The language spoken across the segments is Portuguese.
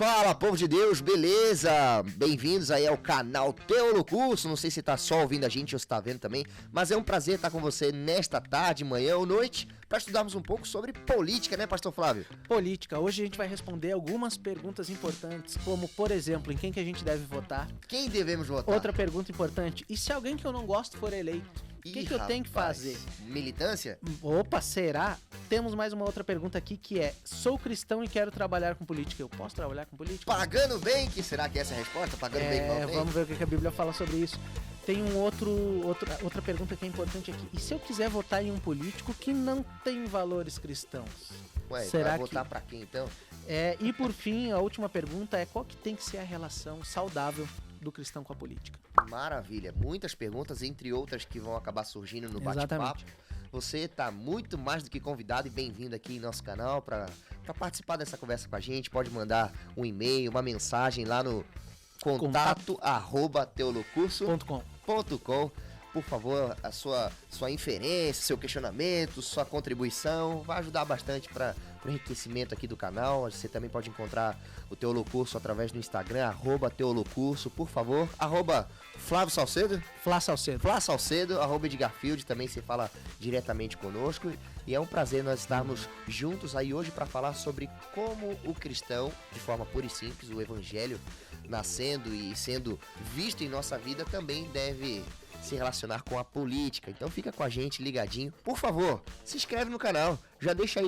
Fala, povo de Deus, beleza? Bem-vindos aí ao canal Teolocurso. Não sei se tá só ouvindo a gente ou se tá vendo também, mas é um prazer estar com você nesta tarde, manhã ou noite para estudarmos um pouco sobre política, né, Pastor Flávio? Política. Hoje a gente vai responder algumas perguntas importantes, como, por exemplo, em quem que a gente deve votar. Quem devemos votar? Outra pergunta importante, e se alguém que eu não gosto for eleito? O que eu tenho que fazer? Militância? Opa, será? Temos mais uma outra pergunta aqui que é: sou cristão e quero trabalhar com política. Eu posso trabalhar com política? Pagando bem? Que será que essa é a resposta? Pagando bem, mal bem? Vamos ver o que a Bíblia fala sobre isso. Tem outra pergunta que é importante aqui. E se eu quiser votar em um político que não tem valores cristãos? Ué, será vai votar pra quem então? E por fim, a última pergunta é: qual que tem que ser a relação saudável do cristão com a política? Maravilha, muitas perguntas, entre outras que vão acabar surgindo no bate-papo. Você está muito mais do que convidado e bem-vindo aqui em nosso canal para participar dessa conversa com a gente. Pode mandar um e-mail, uma mensagem lá no contato@teolocurso.com. Por favor, a sua inferência, seu questionamento, sua contribuição vai ajudar bastante para o enriquecimento aqui do canal. Você também pode encontrar o Teolocurso através do Instagram, @teolocurso, por favor, @Flávio Salcedo, Flá Salcedo, @Edgarfield, também você fala diretamente conosco. E é um prazer nós estarmos juntos aí hoje para falar sobre como o cristão, de forma pura e simples, o evangelho nascendo e sendo visto em nossa vida, também deve se relacionar com a política. Então fica com a gente ligadinho. Por favor, se inscreve no canal. Já deixa aí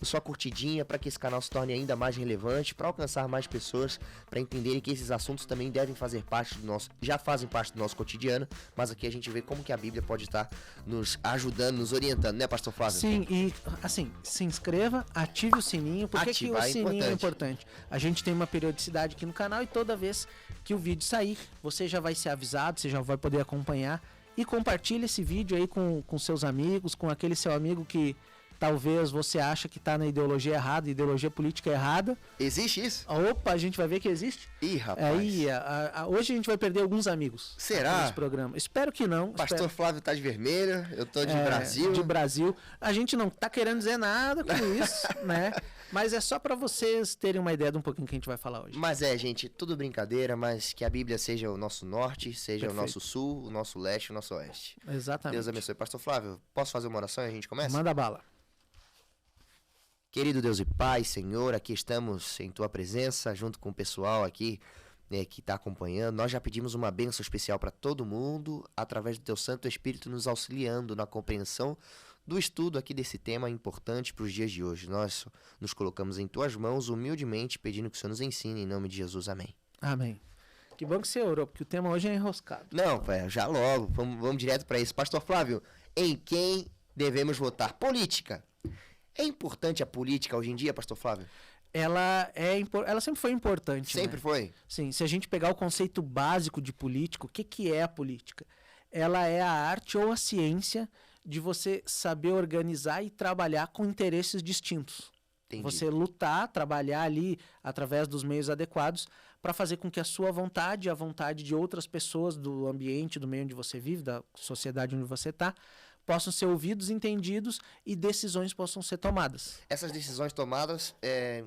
sua curtidinha para que esse canal se torne ainda mais relevante, para alcançar mais pessoas, para entenderem que esses assuntos também devem fazer parte do nosso, já fazem parte do nosso cotidiano, mas aqui a gente vê como que a Bíblia pode estar nos ajudando, nos orientando, né, Pastor Flávio? Sim, e assim, se inscreva, ative o sininho. Por que o sininho é importante? A gente tem uma periodicidade aqui no canal e toda vez que o vídeo sair, você já vai ser avisado, você já vai poder acompanhar, e compartilhe esse vídeo aí com seus amigos, com aquele seu amigo que talvez você acha que tá na ideologia errada, ideologia política errada. Existe isso? Opa, a gente vai ver que existe. Ih, rapaz. Hoje a gente vai perder alguns amigos. Será? Nesse programa. Espero que não. Pastor Flávio tá de vermelho, eu tô de Brasil. De Brasil. A gente não tá querendo dizer nada com isso, né? Mas é só para vocês terem uma ideia de um pouquinho que a gente vai falar hoje. Mas gente, tudo brincadeira, mas que a Bíblia seja o nosso norte, seja Perfeito. O nosso sul, o nosso leste, o nosso oeste. Exatamente. Deus abençoe. Pastor Flávio, posso fazer uma oração e a gente começa? Manda bala. Querido Deus e Pai, Senhor, aqui estamos em Tua presença, junto com o pessoal aqui, que está acompanhando. Nós já pedimos uma bênção especial para todo mundo, através do Teu Santo Espírito nos auxiliando na compreensão do estudo aqui desse tema importante para os dias de hoje. Nós nos colocamos em Tuas mãos, humildemente, pedindo que o Senhor nos ensine, em nome de Jesus. Amém. Amém. Que bom que você orou, porque o tema hoje é enroscado. Não, pai, já logo, vamos direto para isso. Pastor Flávio, em quem devemos votar? Política. É importante a política hoje em dia, Pastor Flávio? Ela sempre foi importante. Sempre, né? Foi? Sim, se a gente pegar o conceito básico de político, o que é a política? Ela é a arte ou a ciência de você saber organizar e trabalhar com interesses distintos. Entendi. Você lutar, trabalhar ali através dos meios adequados para fazer com que a sua vontade e a vontade de outras pessoas do ambiente, do meio onde você vive, da sociedade onde você está, possam ser ouvidos, entendidos e decisões possam ser tomadas. Essas decisões tomadas,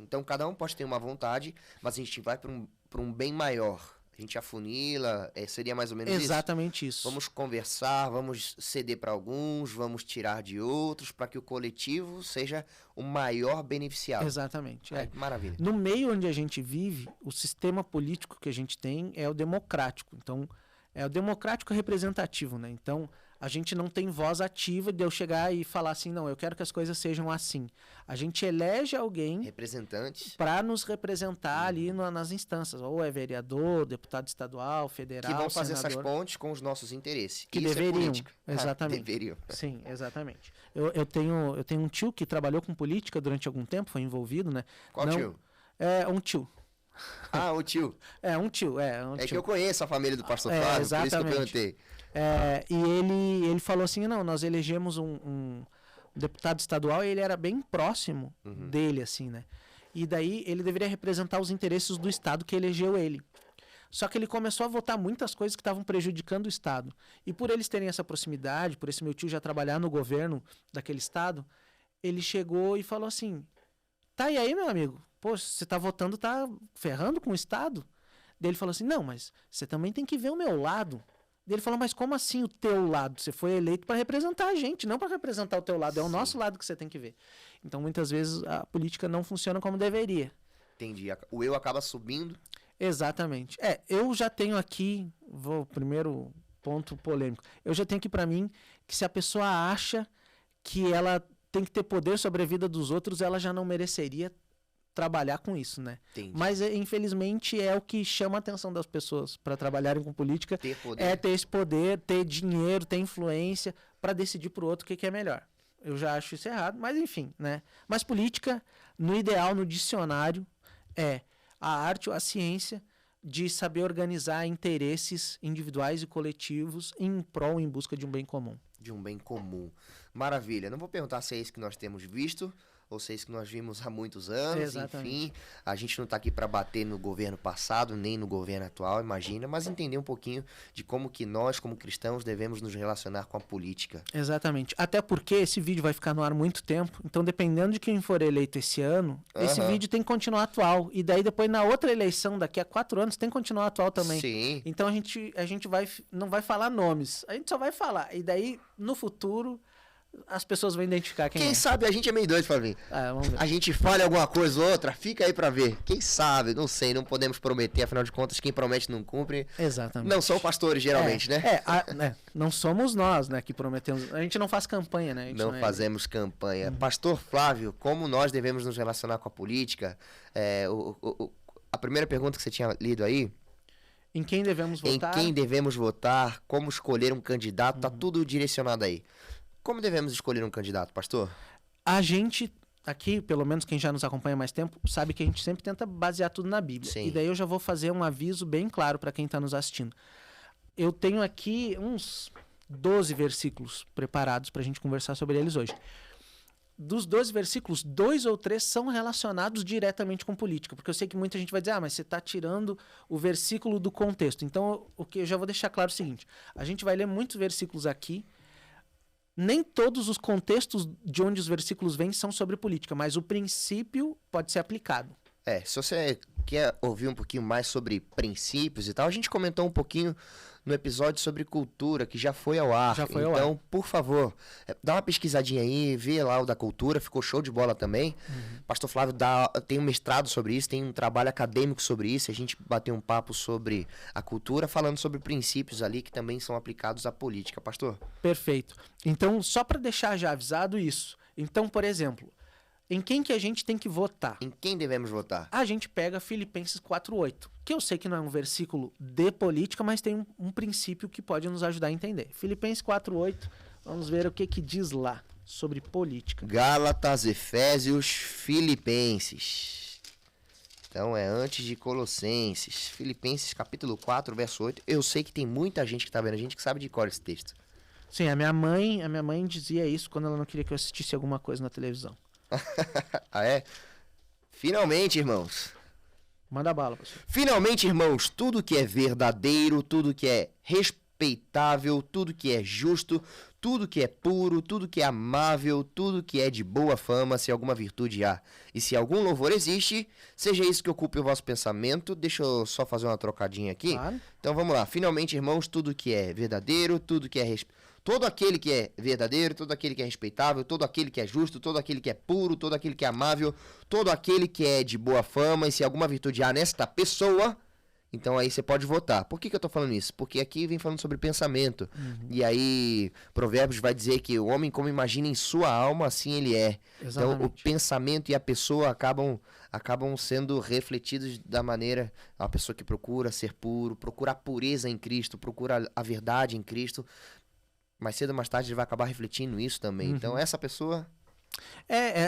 então cada um pode ter uma vontade, mas a gente vai para um bem maior. A gente afunila, seria mais ou menos isso? Exatamente isso. Vamos conversar, vamos ceder para alguns, vamos tirar de outros, para que o coletivo seja o maior beneficiado. Exatamente. Maravilha. No meio onde a gente vive, o sistema político que a gente tem é o democrático. Então, é o democrático representativo, né? Então, a gente não tem voz ativa de eu chegar e falar assim, não, eu quero que as coisas sejam assim. A gente elege alguém... representantes. Para nos representar ali nas instâncias. Ou é vereador, deputado estadual, federal, que vão fazer senador, essas pontes com os nossos interesses. Que isso deveriam. É política. Exatamente. Deveriam. Sim, exatamente. Eu tenho um tio que trabalhou com política durante algum tempo, foi envolvido, né? Qual tio? É um tio. Ah, o tio. Um tio. É que eu conheço a família do pastor Flávio, exatamente. por isso que eu perguntei. E ele falou assim, não, nós elegemos um deputado estadual e ele era bem próximo dele, assim, né? E daí ele deveria representar os interesses do estado que elegeu ele. Só que ele começou a votar muitas coisas que estavam prejudicando o estado. E por eles terem essa proximidade, por esse meu tio já trabalhar no governo daquele estado, ele chegou e falou assim, Tá, e aí, meu amigo? Pô, você tá votando, tá ferrando com o Estado? Daí ele falou assim, não, mas você também tem que ver o meu lado. Daí ele falou, mas como assim o teu lado? Você foi eleito para representar a gente, não para representar o teu lado. É o nosso lado que você tem que ver. Então, muitas vezes, a política não funciona como deveria. Entendi. O eu acaba subindo. Exatamente. Eu já tenho aqui, primeiro ponto polêmico, eu já tenho aqui para mim que se a pessoa acha que ela tem que ter poder sobre a vida dos outros, ela já não mereceria trabalhar com isso, né? Entendi. Mas, infelizmente, é o que chama a atenção das pessoas para trabalharem com política. Ter poder. É ter esse poder, ter dinheiro, ter influência para decidir pro outro o que é melhor. Eu já acho isso errado, mas enfim, né? Mas política, no ideal, no dicionário, é a arte ou a ciência de saber organizar interesses individuais e coletivos em prol, em busca de um bem comum. De um bem comum. Maravilha. Não vou perguntar se é isso que nós temos visto, ou se é isso que nós vimos há muitos anos. Exatamente. Enfim, a gente não está aqui para bater no governo passado, nem no governo atual, imagina, mas entender um pouquinho de como que nós, como cristãos, devemos nos relacionar com a política. Exatamente. Até porque esse vídeo vai ficar no ar muito tempo, então dependendo de quem for eleito esse ano, esse vídeo tem que continuar atual. E daí depois na outra eleição, daqui a 4 anos, tem que continuar atual também. Sim. Então a gente não vai falar nomes, a gente só vai falar. E daí, no futuro, as pessoas vão identificar quem sabe, a gente é meio doido, Flavinho. Vamos ver. A gente falha alguma coisa ou outra, fica aí pra ver. Quem sabe, não sei, não podemos prometer, afinal de contas, quem promete não cumpre. Exatamente. Não são pastores, geralmente, né? Não somos nós, né, que prometemos. A gente não faz campanha, né? Não fazemos campanha. Pastor Flávio, como nós devemos nos relacionar com a política? A primeira pergunta que você tinha lido aí... Em quem devemos votar? Em quem devemos votar, como escolher um candidato, tá tudo direcionado aí. Como devemos escolher um candidato, pastor? A gente, aqui, pelo menos quem já nos acompanha há mais tempo, sabe que a gente sempre tenta basear tudo na Bíblia. Sim. E daí eu já vou fazer um aviso bem claro para quem está nos assistindo. Eu tenho aqui uns 12 versículos preparados para a gente conversar sobre eles hoje. Dos 12 versículos, 2 ou 3 são relacionados diretamente com política, porque eu sei que muita gente vai dizer, mas você está tirando o versículo do contexto. Então, o que eu já vou deixar claro é o seguinte, a gente vai ler muitos versículos aqui, nem todos os contextos de onde os versículos vêm são sobre política, mas o princípio pode ser aplicado. Se você quer ouvir um pouquinho mais sobre princípios e tal, a gente comentou um pouquinho no episódio sobre cultura, que já foi ao ar. Então, por favor, dá uma pesquisadinha aí, vê lá o da cultura, ficou show de bola também. Pastor Flávio tem um mestrado sobre isso, tem um trabalho acadêmico sobre isso, a gente bateu um papo sobre a cultura, falando sobre princípios ali que também são aplicados à política. Pastor? Perfeito. Então, só para deixar já avisado isso. Então, por exemplo, em quem que a gente tem que votar? Em quem devemos votar? A gente pega Filipenses 4:8, que eu sei que não é um versículo de política, mas tem um princípio que pode nos ajudar a entender. Filipenses 4:8, vamos ver o que diz lá sobre política. Gálatas, Efésios, Filipenses. Então é antes de Colossenses. Filipenses capítulo 4, verso 8. Eu sei que tem muita gente que tá vendo a gente que sabe de cor esse texto. Sim, a minha mãe dizia isso quando ela não queria que eu assistisse alguma coisa na televisão. Ah, é? Finalmente, irmãos. Manda bala, pastor. Finalmente, irmãos, tudo que é verdadeiro, tudo que é respeitável, tudo que é justo, tudo que é puro, tudo que é amável, tudo que é de boa fama, se alguma virtude há, e se algum louvor existe, seja isso que ocupe o vosso pensamento. Deixa eu só fazer uma trocadinha aqui. Claro. Então vamos lá. Finalmente, irmãos, tudo que é verdadeiro, tudo que é todo aquele que é verdadeiro, todo aquele que é respeitável, todo aquele que é justo, todo aquele que é puro, todo aquele que é amável, todo aquele que é de boa fama, e se alguma virtude há nesta pessoa, então aí você pode votar. Por que eu tô falando isso? Porque aqui vem falando sobre pensamento. E aí Provérbios vai dizer que o homem como imagina em sua alma, assim ele é. Exatamente. Então o pensamento e a pessoa acabam sendo refletidos da maneira, a pessoa que procura ser puro, procura a pureza em Cristo, procura a verdade em Cristo. Mais cedo ou mais tarde ele vai acabar refletindo isso também. Então essa pessoa...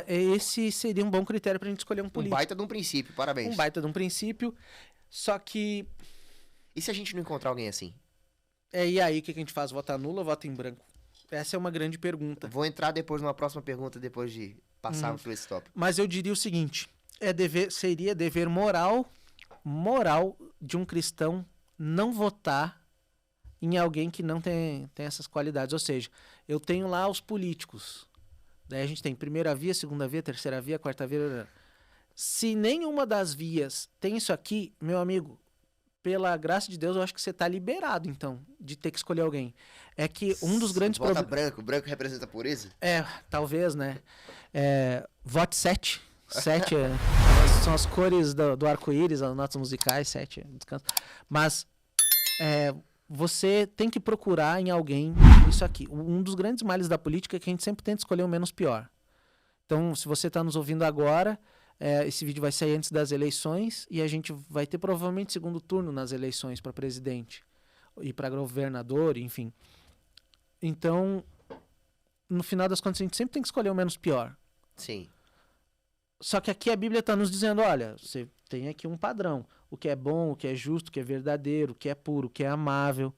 Esse seria um bom critério pra gente escolher um político. Um baita de um princípio, parabéns. Um baita de um princípio, só que... E se a gente não encontrar alguém assim? E aí, o que a gente faz? Vota nulo ou vota em branco? Essa é uma grande pergunta. Vou entrar depois numa próxima pergunta, depois de passarmos por esse tópico. Mas eu diria o seguinte, seria dever moral de um cristão não votar em alguém que não tem essas qualidades. Ou seja, eu tenho lá os políticos. Daí a gente tem primeira via, segunda via, terceira via, quarta via. Se nenhuma das vias tem isso aqui, meu amigo, pela graça de Deus, eu acho que você tá liberado, então, de ter que escolher alguém. É que um dos grandes problemas... branco representa pureza? Talvez, né? Vote 7. 7 são as cores do arco-íris, as notas musicais, 7 descanso. Mas você tem que procurar em alguém isso aqui. Um dos grandes males da política é que a gente sempre tenta escolher o menos pior. Então, se você está nos ouvindo agora, esse vídeo vai sair antes das eleições e a gente vai ter provavelmente segundo turno nas eleições para presidente e para governador, enfim. Então, no final das contas, a gente sempre tem que escolher o menos pior. Sim. Só que aqui a Bíblia está nos dizendo, olha, você tem aqui um padrão. O que é bom, o que é justo, o que é verdadeiro, o que é puro, o que é amável.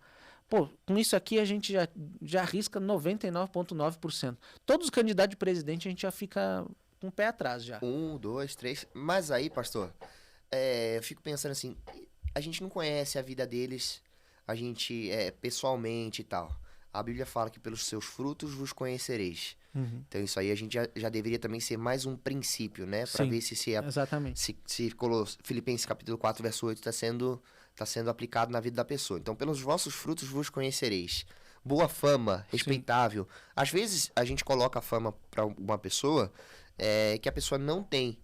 Pô, com isso aqui a gente já arrisca 99,9%. Todos os candidatos de presidente a gente já fica com o pé atrás já. 1, 2, 3. Mas aí, pastor, eu fico pensando assim, a gente não conhece a vida deles, a gente pessoalmente e tal. A Bíblia fala que pelos seus frutos vos conhecereis. Uhum. Então isso aí a gente já deveria também ser mais um princípio, né? Para ver exatamente. se Filipenses capítulo 4, verso 8 está sendo aplicado na vida da pessoa. Então, pelos vossos frutos vos conhecereis. Boa fama, respeitável. Sim. Às vezes a gente coloca a fama para uma pessoa que a pessoa não tem.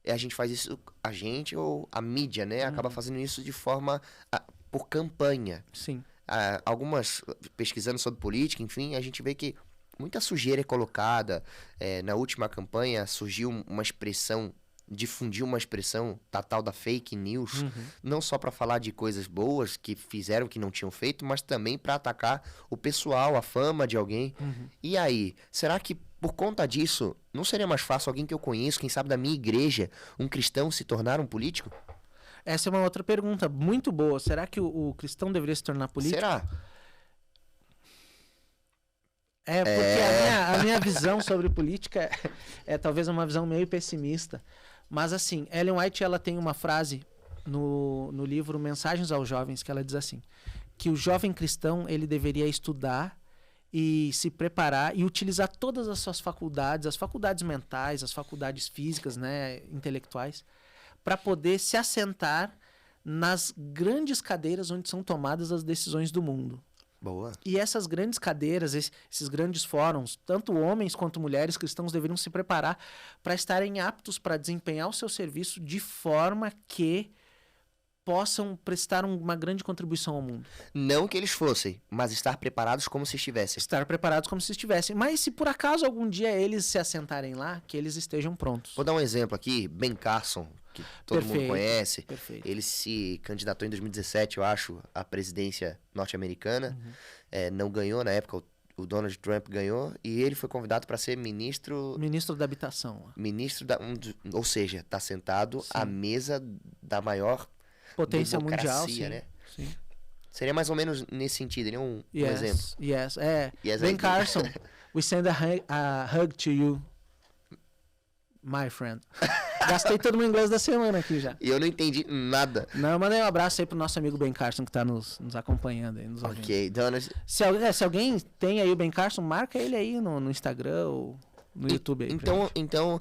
A gente faz isso, a gente ou a mídia, né? Acaba fazendo isso de forma por campanha. Sim. Algumas, pesquisando sobre política, enfim, a gente vê que muita sujeira é colocada. Na última campanha surgiu uma expressão, difundiu uma expressão, tal da fake news, não só para falar de coisas boas que fizeram que não tinham feito, mas também para atacar o pessoal, a fama de alguém. E aí, será que por conta disso, não seria mais fácil alguém que eu conheço, quem sabe da minha igreja, um cristão, se tornar um político? Essa é uma outra pergunta muito boa. Será que o cristão deveria se tornar político? Será? Porque a minha visão sobre política é talvez uma visão meio pessimista. Mas assim, Ellen White ela tem uma frase no livro Mensagens aos Jovens que ela diz assim, que o jovem cristão ele deveria estudar e se preparar e utilizar todas as suas faculdades, as faculdades mentais, as faculdades físicas, né, intelectuais, para poder se assentar nas grandes cadeiras onde são tomadas as decisões do mundo. Boa. E essas grandes cadeiras, esses grandes fóruns, tanto homens quanto mulheres cristãos deveriam se preparar para estarem aptos para desempenhar o seu serviço de forma que possam prestar uma grande contribuição ao mundo. Não que eles fossem, mas estar preparados como se estivessem. Estar preparados como se estivessem. Mas se por acaso algum dia eles se assentarem lá, que eles estejam prontos. Vou dar um exemplo aqui, Ben Carson, que todo mundo conhece. Perfeito. Ele se candidatou em 2017, eu acho, à presidência norte-americana. Não ganhou na época, o Donald Trump ganhou. E ele foi convidado para ser ministro da habitação. Ou seja, está sentado à mesa da maior potência mundial, sim. Né? Sim. Seria mais ou menos nesse sentido, ele é um exemplo. Yes. Ben Carson, we send a hug to you, my friend. Gastei todo o meu inglês da semana aqui já. E eu não entendi nada. Não, eu mandei um abraço aí pro nosso amigo Ben Carson que tá nos acompanhando aí, nos ouvindo. Ok, Donald. Se alguém tem aí o Ben Carson, marca ele aí no Instagram ou no YouTube aí. Então,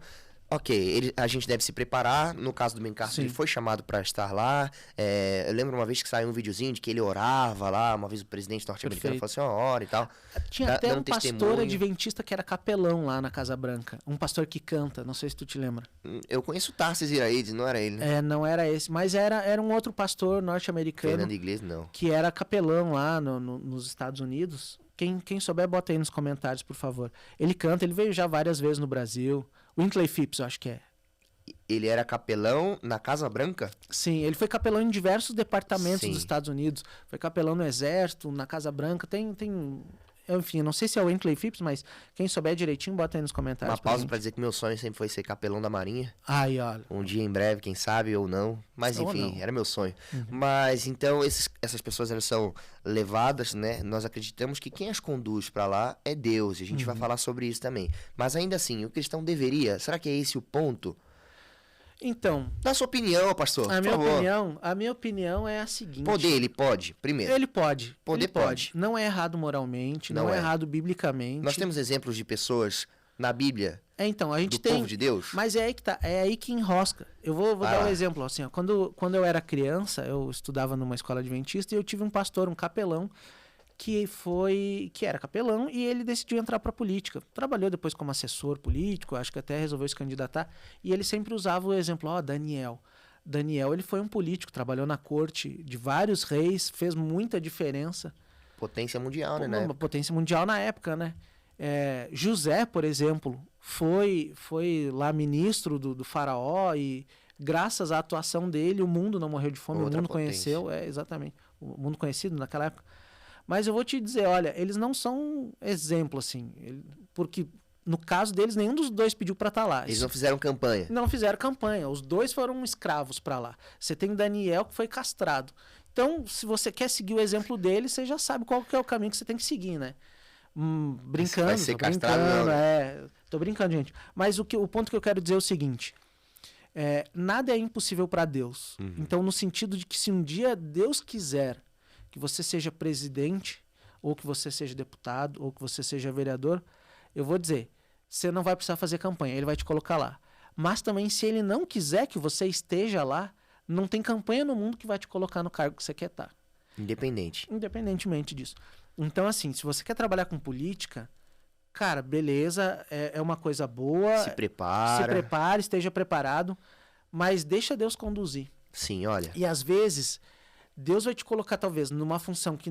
ok, a gente deve se preparar. No caso do Ben Carson, ele foi chamado para estar lá. Eu lembro uma vez que saiu um videozinho de que ele orava lá. Uma vez o presidente norte-americano falou assim, ora e tal. Tinha até um pastor adventista que era capelão lá na Casa Branca. Um pastor que canta, não sei se tu te lembra. Eu conheço o Tarsis Iraídes, não era ele, né? Não era esse, mas era um outro pastor norte-americano. Fernando Iglesias, não. Que era capelão lá nos Estados Unidos. Quem souber, bota aí nos comentários, por favor. Ele canta, ele veio já várias vezes no Brasil. Wintley Phipps, eu acho que é. Ele era capelão na Casa Branca? Sim, ele foi capelão em diversos departamentos dos Estados Unidos. Foi capelão no Exército, na Casa Branca. Enfim, eu não sei se é o Wintley Phipps, mas quem souber direitinho, bota aí nos comentários. Uma pausa pra dizer que meu sonho sempre foi ser capelão da Marinha. Ai, olha. Um dia em breve, quem sabe, ou não. Mas enfim, era meu sonho. Mas então, essas pessoas, elas são levadas, né? Nós acreditamos que quem as conduz pra lá é Deus. E a gente vai falar sobre isso também. Mas ainda assim, o cristão deveria... Será que é esse o ponto? Então... Dá sua opinião, pastor, A minha opinião é a seguinte... Ele pode, primeiro. Ele pode. Pode. Não é errado moralmente, não é errado biblicamente. Nós temos exemplos de pessoas na Bíblia Então, a gente do tem... povo de Deus? Mas é aí que tá, é aí que enrosca. Eu vou dar um exemplo, assim, ó, quando eu era criança, eu estudava numa escola adventista e eu tive um pastor, um capelão, que era capelão e ele decidiu entrar pra política. Trabalhou depois como assessor político, acho que até resolveu se candidatar, e ele sempre usava o exemplo, Daniel. Daniel, ele foi um político, trabalhou na corte de vários reis, fez muita diferença. Potência mundial, né? Uma potência mundial na época, né? José, por exemplo, foi lá ministro do faraó e graças à atuação dele o mundo não morreu de fome, Outra o mundo potência. conheceu, exatamente, o mundo conhecido naquela época. Mas eu vou te dizer, olha, eles não são exemplo assim, porque no caso deles nenhum dos dois pediu para estar lá. Eles não fizeram campanha. Não fizeram campanha, os dois foram escravos para lá. Você tem Daniel que foi castrado. Então, se você quer seguir o exemplo dele, você já sabe qual que é o caminho que você tem que seguir, né? Brincando, vai ser castrado, não. Tô brincando, gente. Mas o ponto que eu quero dizer é o seguinte: nada é impossível para Deus. Uhum. Então, no sentido de que se um dia Deus quiser que você seja presidente, ou que você seja deputado, ou que você seja vereador, eu vou dizer, você não vai precisar fazer campanha, ele vai te colocar lá. Mas também, se ele não quiser que você esteja lá, não tem campanha no mundo que vai te colocar no cargo que você quer estar. Independentemente disso. Então, assim, se você quer trabalhar com política, cara, beleza, é uma coisa boa. Se prepare, esteja preparado, mas deixa Deus conduzir. Sim, olha. E às vezes, Deus vai te colocar, talvez, numa função que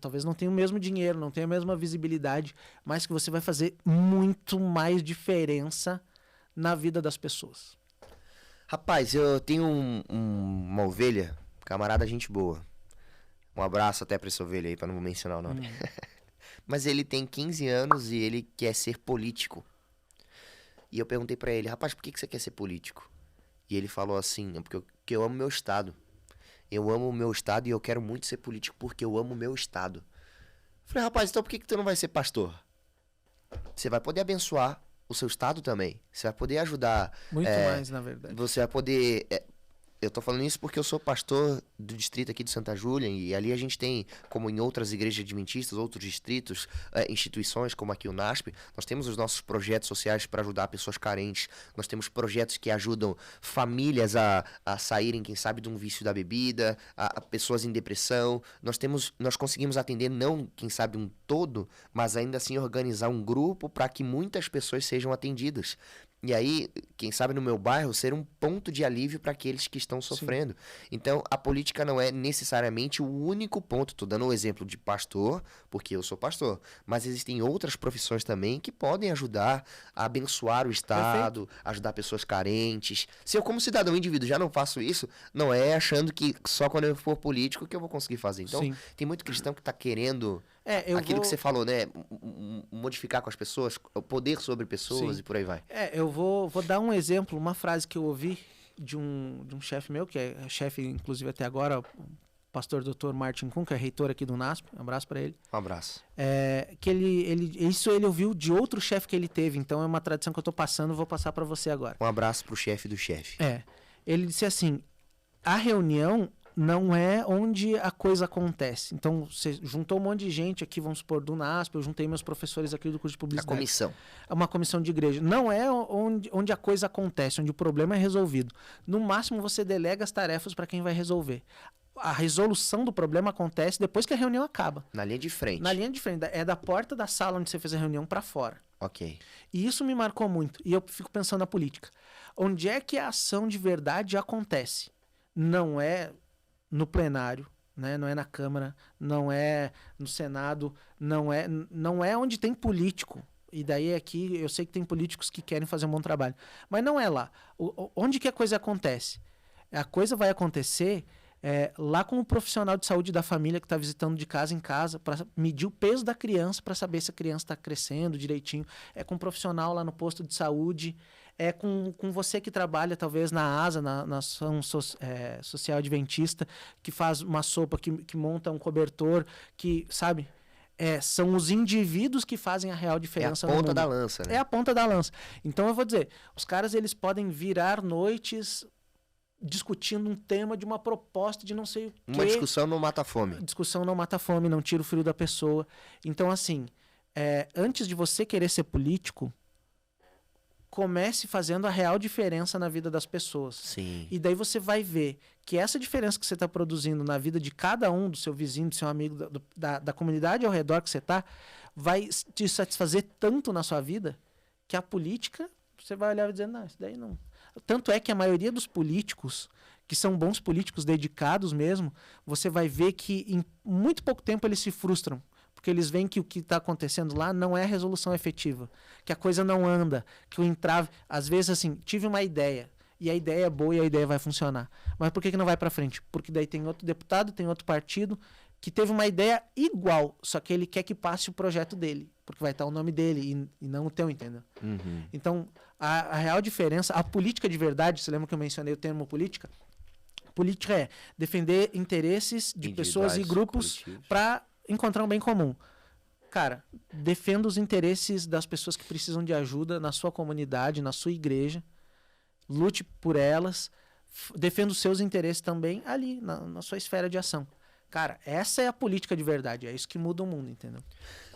talvez não tenha o mesmo dinheiro, não tenha a mesma visibilidade, mas que você vai fazer muito mais diferença na vida das pessoas. Rapaz, eu tenho uma ovelha, camarada gente boa. Um abraço até pra essa ovelha aí, pra não mencionar o nome. Mas ele tem 15 anos e ele quer ser político. E eu perguntei pra ele, rapaz, por que você quer ser político? E ele falou assim, porque eu amo meu estado. Eu amo o meu estado e eu quero muito ser político porque eu amo o meu estado. Eu falei, rapaz, então por que tu não vai ser pastor? Você vai poder abençoar o seu estado também. Você vai poder ajudar... Muito mais, na verdade. Você vai poder... Eu tô falando isso porque eu sou pastor do distrito aqui de Santa Júlia e ali a gente tem, como em outras igrejas adventistas, outros distritos, instituições como aqui o NASP, nós temos os nossos projetos sociais para ajudar pessoas carentes, nós temos projetos que ajudam famílias a saírem, quem sabe, de um vício da bebida, a pessoas em depressão, nós conseguimos atender não, quem sabe, um todo, mas ainda assim organizar um grupo para que muitas pessoas sejam atendidas. E aí, quem sabe no meu bairro, ser um ponto de alívio para aqueles que estão sofrendo. Sim. Então, a política não é necessariamente o único ponto. Estou dando um exemplo de pastor, porque eu sou pastor. Mas existem outras profissões também que podem ajudar a abençoar o Estado, ajudar pessoas carentes. Se eu, como cidadão indivíduo, já não faço isso, não é achando que só quando eu for político que eu vou conseguir fazer. Então, Sim. Tem muito cristão que está querendo... aquilo que você falou, né? Modificar com as pessoas, o poder sobre pessoas. Sim. E por aí vai. Eu vou dar um exemplo, uma frase que eu ouvi de um chefe meu, que é chefe, inclusive, até agora, o pastor Dr. Martin Kuhn, que é reitor aqui do NASP. Um abraço para ele. Um abraço. Que isso ele ouviu de outro chefe que ele teve, então é uma tradição que eu tô passando, vou passar para você agora. Um abraço pro chefe do chefe. Ele disse assim, a reunião não é onde a coisa acontece. Então, você juntou um monte de gente aqui, vamos supor, do NASP, eu juntei meus professores aqui do curso de publicidade. A comissão. É uma comissão de igreja. Não é onde a coisa acontece, onde o problema é resolvido. No máximo, você delega as tarefas para quem vai resolver. A resolução do problema acontece depois que a reunião acaba. Na linha de frente. Na linha de frente. É da porta da sala onde você fez a reunião para fora. Ok. E isso me marcou muito. E eu fico pensando na política. Onde é que a ação de verdade acontece? Não é no plenário, né? Não é na Câmara, não é no Senado, não é onde tem político. E daí aqui eu sei que tem políticos que querem fazer um bom trabalho. Mas não é lá. Onde que a coisa acontece? A coisa vai acontecer lá com o profissional de saúde da família que está visitando de casa em casa para medir o peso da criança para saber se a criança está crescendo direitinho. É com um profissional lá no posto de saúde. É com você que trabalha, talvez, na ASA, na Ação Social Adventista, que faz uma sopa, que monta um cobertor, que, sabe? São os indivíduos que fazem a real diferença no mundo. É a ponta da lança, né? É a ponta da lança. Então, eu vou dizer, os caras, eles podem virar noites discutindo um tema de uma proposta de não sei o quê. Uma discussão não mata a fome. Discussão não mata a fome, não tira o frio da pessoa. Então, assim, antes de você querer ser político, comece fazendo a real diferença na vida das pessoas. Sim. E daí você vai ver que essa diferença que você está produzindo na vida de cada um, do seu vizinho, do seu amigo, da comunidade ao redor que você está, vai te satisfazer tanto na sua vida que a política, você vai olhar e dizer, não, isso daí não. Tanto é que a maioria dos políticos, que são bons políticos dedicados mesmo, você vai ver que em muito pouco tempo eles se frustram. Porque eles veem que o que está acontecendo lá não é resolução efetiva, que a coisa não anda, que o entrave... Às vezes, assim, tive uma ideia, e a ideia é boa e a ideia vai funcionar. Mas por que não vai para frente? Porque daí tem outro deputado, tem outro partido, que teve uma ideia igual, só que ele quer que passe o projeto dele, porque vai estar o nome dele e não o teu, entendeu? Uhum. Então, a real diferença, a política de verdade, você lembra que eu mencionei o termo política? Política é defender interesses de pessoas e grupos para encontrar um bem comum. Cara, defenda os interesses das pessoas que precisam de ajuda na sua comunidade, na sua igreja. Lute por elas. Defenda os seus interesses também ali, na sua esfera de ação. Cara, essa é a política de verdade. É isso que muda o mundo, entendeu?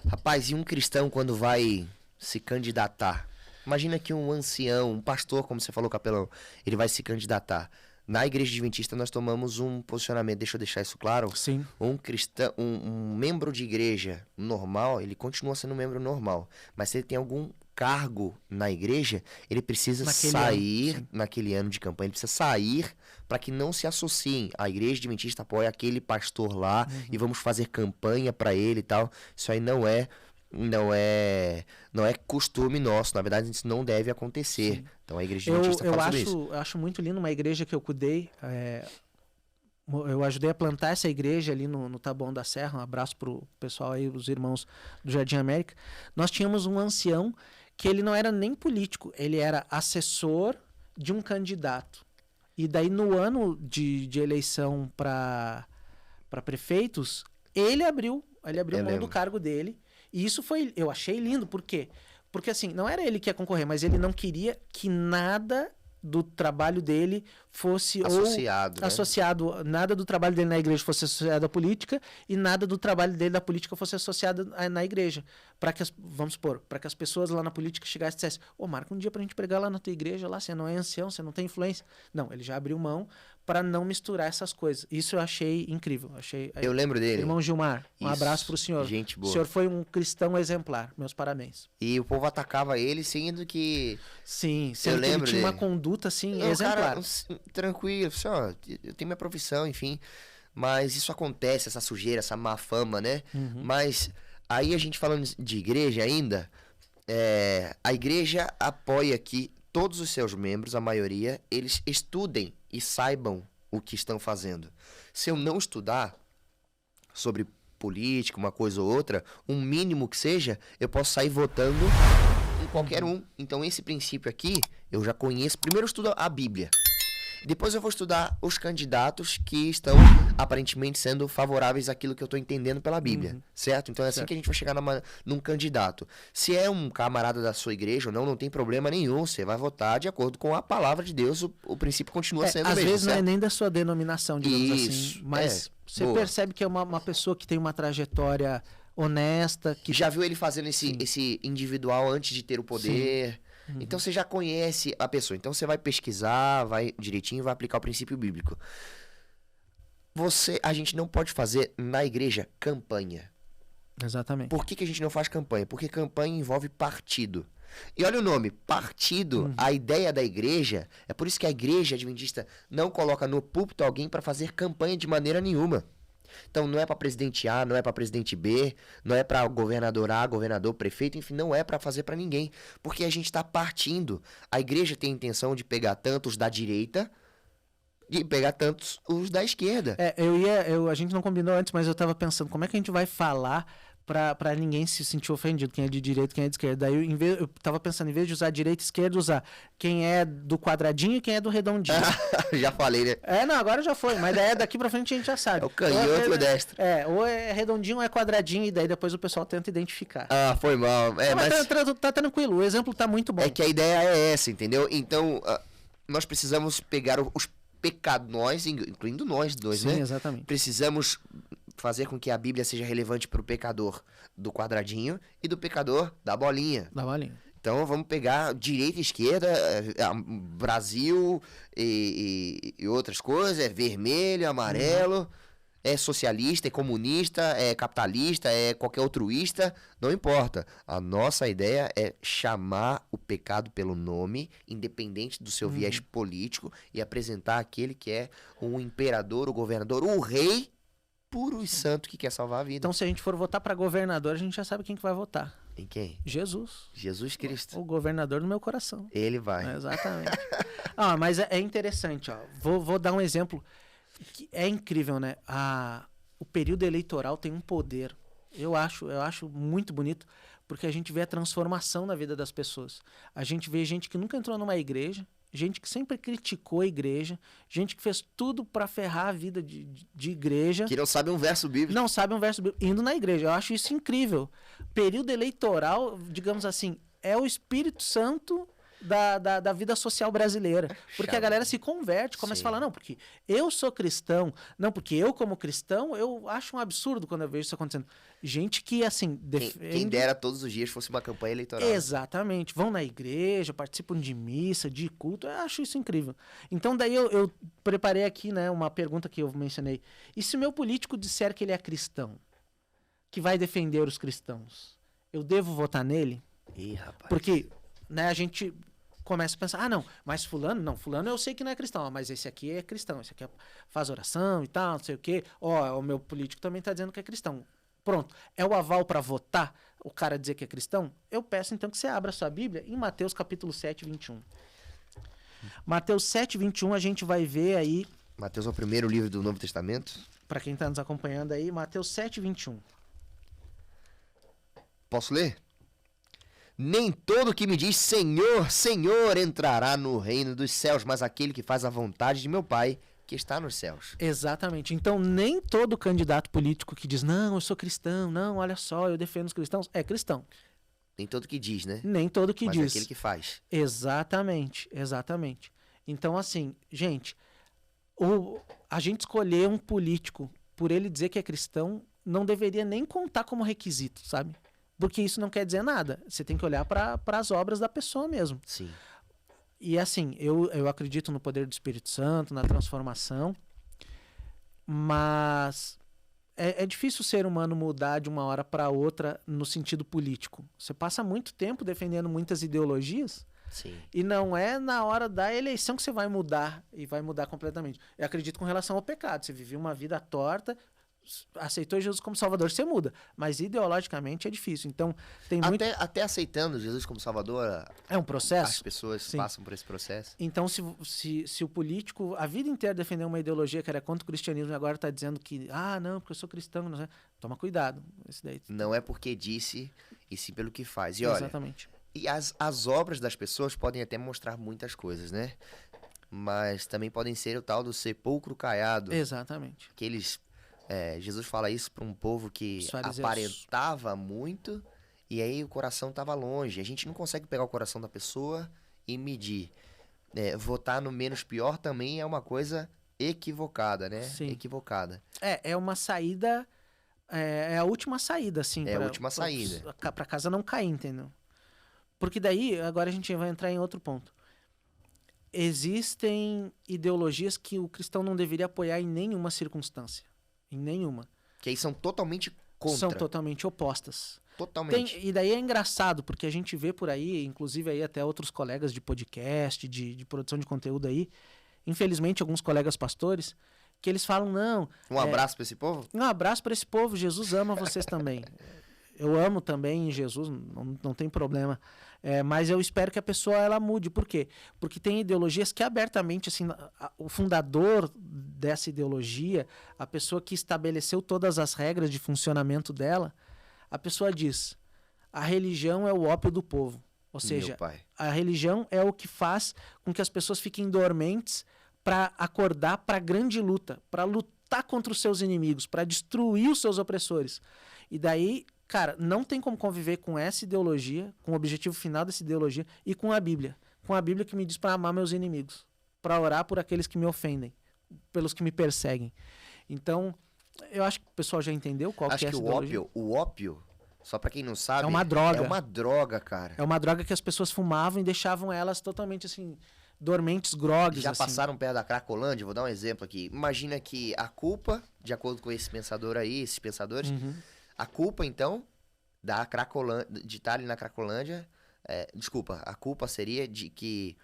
Rapaz, e um cristão quando vai se candidatar? Imagina que um ancião, um pastor, como você falou, capelão, ele vai se candidatar. Na Igreja Adventista nós tomamos um posicionamento, deixa eu deixar isso claro. Sim. Um cristão, um membro de igreja normal, ele continua sendo um membro normal. Mas se ele tem algum cargo na igreja, ele precisa sair naquele ano de campanha, ele precisa sair para que não se associem. A Igreja Adventista apoia aquele pastor lá e vamos fazer campanha para ele e tal. Isso aí não é costume nosso, na verdade isso não deve acontecer. Sim. Então a Igreja Adventista fala sobre isso. Eu acho muito lindo uma igreja que eu cuidei, eu ajudei a plantar essa igreja ali no Taboão da Serra, um abraço pro pessoal aí, os irmãos do Jardim América. Nós tínhamos um ancião que ele não era nem político, ele era assessor de um candidato. E daí no ano de eleição para prefeitos, ele abriu mão do cargo dele. E isso eu achei lindo, por quê? Porque assim, não era ele que ia concorrer, mas ele não queria que nada do trabalho dele fosse associado, nada do trabalho dele na igreja fosse associado à política e nada do trabalho dele da política fosse associado na igreja. Para que vamos supor, para que as pessoas lá na política chegassem e dissessem, marca um dia pra gente pregar lá na tua igreja, lá, você não é ancião, você não tem influência. Não, ele já abriu mão para não misturar essas coisas. Isso eu achei incrível. Eu lembro dele. Irmão Gilmar, um abraço pro senhor. Gente boa. O senhor foi um cristão exemplar. Meus parabéns. E o povo atacava ele, sendo que... Sim, sendo que ele tinha uma conduta, assim, exemplar. Cara, tranquilo, eu tenho minha profissão, enfim. Mas isso acontece, essa sujeira, essa má fama, né? Mas aí a gente falando de igreja ainda, a igreja apoia que todos os seus membros, a maioria, eles estudem e saibam o que estão fazendo. Se eu não estudar sobre política, uma coisa ou outra, um mínimo que seja, eu posso sair votando em qualquer um. Então esse princípio aqui, eu já conheço. Primeiro eu estudo a Bíblia. Depois eu vou estudar os candidatos que estão aparentemente sendo favoráveis àquilo que eu estou entendendo pela Bíblia, certo? Então é assim que a gente vai chegar num candidato. Se é um camarada da sua igreja ou não tem problema nenhum, você vai votar de acordo com a palavra de Deus, o princípio continua sendo o mesmo, às vezes certo? Não é nem da sua denominação, digamos assim, mas você percebe que é uma pessoa que tem uma trajetória honesta. Que já viu ele fazendo esse individual antes de ter o poder... Sim. Então você já conhece a pessoa. Então você vai pesquisar, vai direitinho, vai aplicar o princípio bíblico. A gente não pode fazer na igreja campanha. Exatamente. Por que a gente não faz campanha? Porque campanha envolve partido. E olha o nome, partido, a ideia da igreja, é por isso que a Igreja Adventista não coloca no púlpito alguém para fazer campanha de maneira nenhuma. Então não é para presidente A, não é para presidente B, não é para governador A, governador, prefeito, enfim, não é para fazer para ninguém, porque a gente está partindo. A igreja tem a intenção de pegar tantos da direita e pegar tantos os da esquerda. A gente não combinou antes, mas eu tava pensando, como é que a gente vai falar pra ninguém se sentir ofendido, quem é de direita, quem é de esquerda. Daí eu tava pensando, em vez de usar direita e esquerda, usar quem é do quadradinho e quem é do redondinho. Já falei, né? Não, agora já foi, mas daí daqui pra frente a gente já sabe. É o canhoto e o destro. Ou é redondinho ou é quadradinho, e daí depois o pessoal tenta identificar. Foi mal. Mas tá tranquilo, o exemplo tá muito bom. É que a ideia é essa, entendeu? Então, nós precisamos pegar os pecadores, incluindo nós dois, Sim, né? Exatamente. Precisamos fazer com que a Bíblia seja relevante para o pecador do quadradinho e do pecador da bolinha. Então vamos pegar direita e esquerda, Brasil e outras coisas, é vermelho, amarelo, é socialista, é comunista, é capitalista, é qualquer altruísta, não importa. A nossa ideia é chamar o pecado pelo nome, independente do seu viés político, e apresentar aquele que é o imperador, o governador, o rei puro e santo que quer salvar a vida. Então, se a gente for votar para governador, a gente já sabe quem que vai votar. Em quem? Jesus. Jesus Cristo. O governador do meu coração. Ele vai. Exatamente. Mas é interessante, ó. Vou dar um exemplo que é incrível, né? O período eleitoral tem um poder. Eu acho muito bonito, porque a gente vê a transformação na vida das pessoas. A gente vê gente que nunca entrou numa igreja, gente que sempre criticou a igreja, gente que fez tudo para ferrar a vida de igreja. Que não sabe um verso bíblico. Não sabe um verso bíblico, indo na igreja. Eu acho isso incrível. Período eleitoral, digamos assim, é o Espírito Santo da vida social brasileira. Porque a galera se converte, começa a falar, não, porque eu sou cristão, não, porque eu como cristão, eu acho um absurdo quando eu vejo isso acontecendo. Gente que, assim... Quem dera todos os dias fosse uma campanha eleitoral. Exatamente. Vão na igreja, participam de missa, de culto, eu acho isso incrível. Então, daí eu preparei aqui, né, uma pergunta que eu mencionei. E se o meu político disser que ele é cristão, que vai defender os cristãos, eu devo votar nele? Ih, rapaz. Porque, né, a gente começa a pensar, não, mas fulano eu sei que não é cristão, mas esse aqui é cristão, esse aqui faz oração e tal, não sei o quê. O meu político também está dizendo que é cristão. Pronto, é o aval para votar o cara dizer que é cristão? Eu peço então que você abra a sua Bíblia em Mateus capítulo 7, 21. Mateus 7, 21 a gente vai ver aí... Mateus é o primeiro livro do Novo Testamento. Para quem está nos acompanhando aí, Mateus 7, 21. Posso ler? Nem todo que me diz Senhor, Senhor entrará no reino dos céus, mas aquele que faz a vontade de meu Pai que está nos céus. Exatamente. Então, nem todo candidato político que diz, não, eu sou cristão, não, olha só, eu defendo os cristãos, é cristão. Nem todo que diz, né? Nem todo que diz. Mas é aquele que faz. Exatamente, exatamente. Então, assim, gente, a gente escolher um político por ele dizer que é cristão não deveria nem contar como requisito, sabe? Porque isso não quer dizer nada. Você tem que olhar para as obras da pessoa mesmo. Sim. E assim, eu acredito no poder do Espírito Santo, na transformação, mas é difícil o ser humano mudar de uma hora para outra no sentido político. Você passa muito tempo defendendo muitas ideologias. Sim. E não é na hora da eleição que você vai mudar e vai mudar completamente. Eu acredito com relação ao pecado. Você viveu uma vida torta, aceitou Jesus como Salvador, você muda. Mas ideologicamente é difícil. Então, tem até aceitando Jesus como Salvador, é um processo. As pessoas Sim. passam por esse processo. Então, se o político a vida inteira defendeu uma ideologia que era contra o cristianismo e agora está dizendo que, não, porque eu sou cristão, não sei. Toma cuidado. Esse daí... Não é porque disse, e sim pelo que faz. E exatamente. Olha, e as obras das pessoas podem até mostrar muitas coisas, né? Mas também podem ser o tal do sepulcro caiado. Exatamente. Que eles... Jesus fala isso para um povo que aparentava muito e aí o coração estava longe. A gente não consegue pegar o coração da pessoa e medir. Votar no menos pior também é uma coisa equivocada, né? Sim. Equivocada. É uma saída... É a última saída, assim. É a última saída. Para casa não cair, entendeu? Porque daí, agora a gente vai entrar em outro ponto. Existem ideologias que o cristão não deveria apoiar em nenhuma circunstância. Em nenhuma. Que aí são totalmente contra. São totalmente opostas. Totalmente. E daí é engraçado, porque a gente vê por aí, inclusive aí até outros colegas de podcast, de produção de conteúdo aí, infelizmente alguns colegas pastores, que eles falam, não... Um abraço para esse povo? Um abraço para esse povo, Jesus ama vocês também. Eu amo também Jesus, não tem problema. Mas eu espero que a pessoa ela mude. Por quê? Porque tem ideologias que abertamente, assim, o fundador dessa ideologia, a pessoa que estabeleceu todas as regras de funcionamento dela, a pessoa diz, a religião é o ópio do povo. Ou seja, a religião é o que faz com que as pessoas fiquem dormentes para acordar para a grande luta, para lutar contra os seus inimigos, para destruir os seus opressores. E daí... Cara, não tem como conviver com essa ideologia, com o objetivo final dessa ideologia e com a Bíblia. Com a Bíblia que me diz para amar meus inimigos, para orar por aqueles que me ofendem, pelos que me perseguem. Então, eu acho que o pessoal já entendeu qual que é essa ideologia. O ópio Só pra quem não sabe... É uma droga. É uma droga, cara. É uma droga que as pessoas fumavam e deixavam elas totalmente, assim, dormentes, grogues. Já assim. passaram perto da Cracolândia? Vou dar um exemplo aqui. Imagina que a culpa, de acordo com esse pensador aí, esses pensadores, a culpa, então, da Cracolândia, de estar ali na Cracolândia... desculpa, a culpa seria de que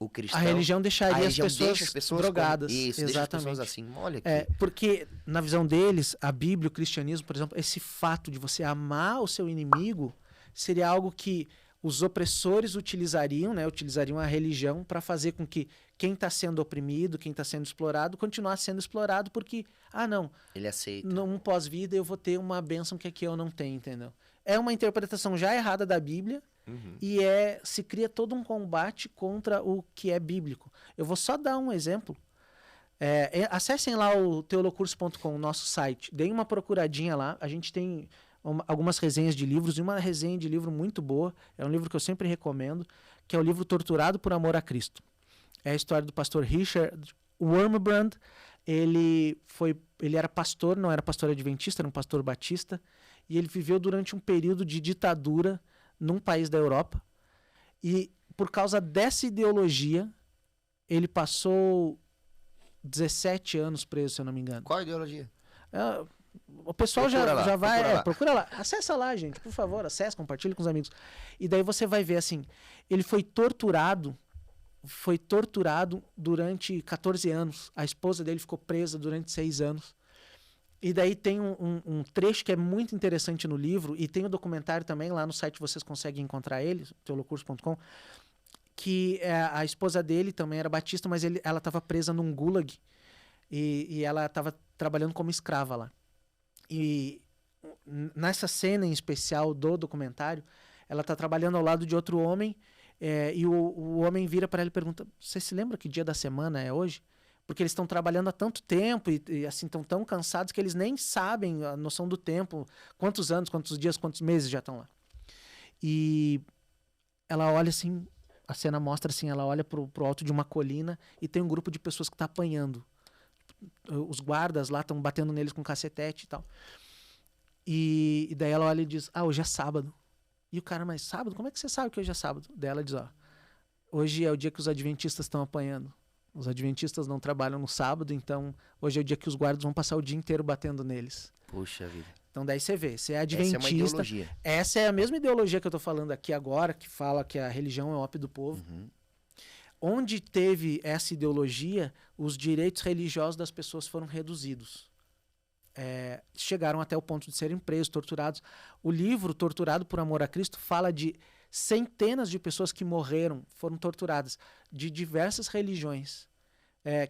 o cristão... A religião deixaria as pessoas drogadas. Isso, exatamente. deixa as pessoas assim. Olha aqui. Porque, na visão deles, a Bíblia, o cristianismo, por exemplo, esse fato de você amar o seu inimigo seria algo que os opressores utilizariam, né? Utilizariam a religião para fazer com que quem está sendo oprimido, quem está sendo explorado, continuasse sendo explorado porque, não, ele aceita. Num pós-vida eu vou ter uma bênção que aqui eu não tenho, entendeu? É uma interpretação já errada da Bíblia. E se cria todo um combate contra o que é bíblico. Eu vou só dar um exemplo. Acessem lá o teolocurso.com, nosso site. Deem uma procuradinha lá. A gente tem algumas resenhas de livros e uma resenha de livro muito boa. É um livro que eu sempre recomendo, que é o livro Torturado por Amor a Cristo. É a história do pastor Richard Wurmbrand. Ele era pastor, não era pastor adventista, era um pastor batista. E ele viveu durante um período de ditadura num país da Europa, e por causa dessa ideologia, ele passou 17 anos preso, se eu não me engano. Qual ideologia? O pessoal já vai... Procura lá. Acessa lá, gente, por favor, acessa, compartilha com os amigos. E daí você vai ver, assim, ele foi torturado durante 14 anos. A esposa dele ficou presa durante 6 anos. E daí tem um trecho que é muito interessante no livro, e tem o documentário também, lá no site vocês conseguem encontrar ele, teolocurso.com, que a esposa dele também era batista, mas ela estava presa num gulag, e ela estava trabalhando como escrava lá. E nessa cena em especial do documentário, ela está trabalhando ao lado de outro homem, e o homem vira para ela e pergunta: você se lembra que dia da semana é hoje? Porque eles estão trabalhando há tanto tempo e assim, estão tão cansados que eles nem sabem a noção do tempo, quantos anos, quantos dias, quantos meses já estão lá. E ela olha assim, a cena mostra assim, ela olha pro alto de uma colina e tem um grupo de pessoas que está apanhando. Os guardas lá estão batendo neles com cacetete e tal. E daí ela olha e diz: hoje é sábado. E o cara: mas sábado? Como é que você sabe que hoje é sábado? Daí ela diz: hoje é o dia que os adventistas estão apanhando. Os adventistas não trabalham no sábado, então hoje é o dia que os guardas vão passar o dia inteiro batendo neles. Puxa vida. Então daí você vê, você é adventista. Essa é uma ideologia. Essa é a mesma ideologia que eu tô falando aqui agora, que fala que a religião é o ópio do povo. Onde teve essa ideologia, os direitos religiosos das pessoas foram reduzidos. Chegaram até o ponto de serem presos, torturados. O livro Torturado por Amor a Cristo fala de centenas de pessoas que morreram, foram torturadas, de diversas religiões,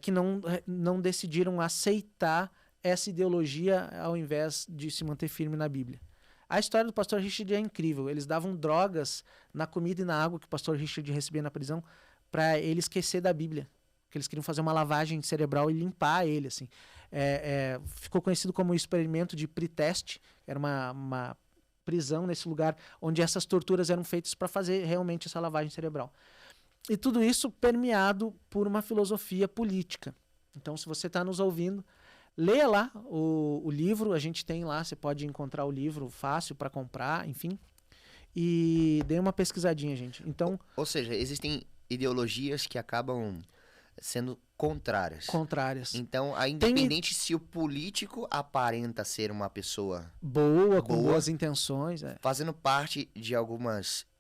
que não decidiram aceitar essa ideologia ao invés de se manter firme na Bíblia. A história do pastor Richard é incrível. Eles davam drogas na comida e na água que o pastor Richard recebia na prisão para ele esquecer da Bíblia. Porque eles queriam fazer uma lavagem cerebral e limpar ele, assim. Ficou conhecido como o experimento de Pretest. Era uma prisão nesse lugar onde essas torturas eram feitas para fazer realmente essa lavagem cerebral. E tudo isso permeado por uma filosofia política. Então, se você está nos ouvindo, leia lá o livro, a gente tem lá, você pode encontrar o livro fácil para comprar, enfim. E dê uma pesquisadinha, gente. Então, ou seja, existem ideologias que acabam sendo contrárias. Então, independente se o político aparenta ser uma pessoa boa, com boas intenções, fazendo parte de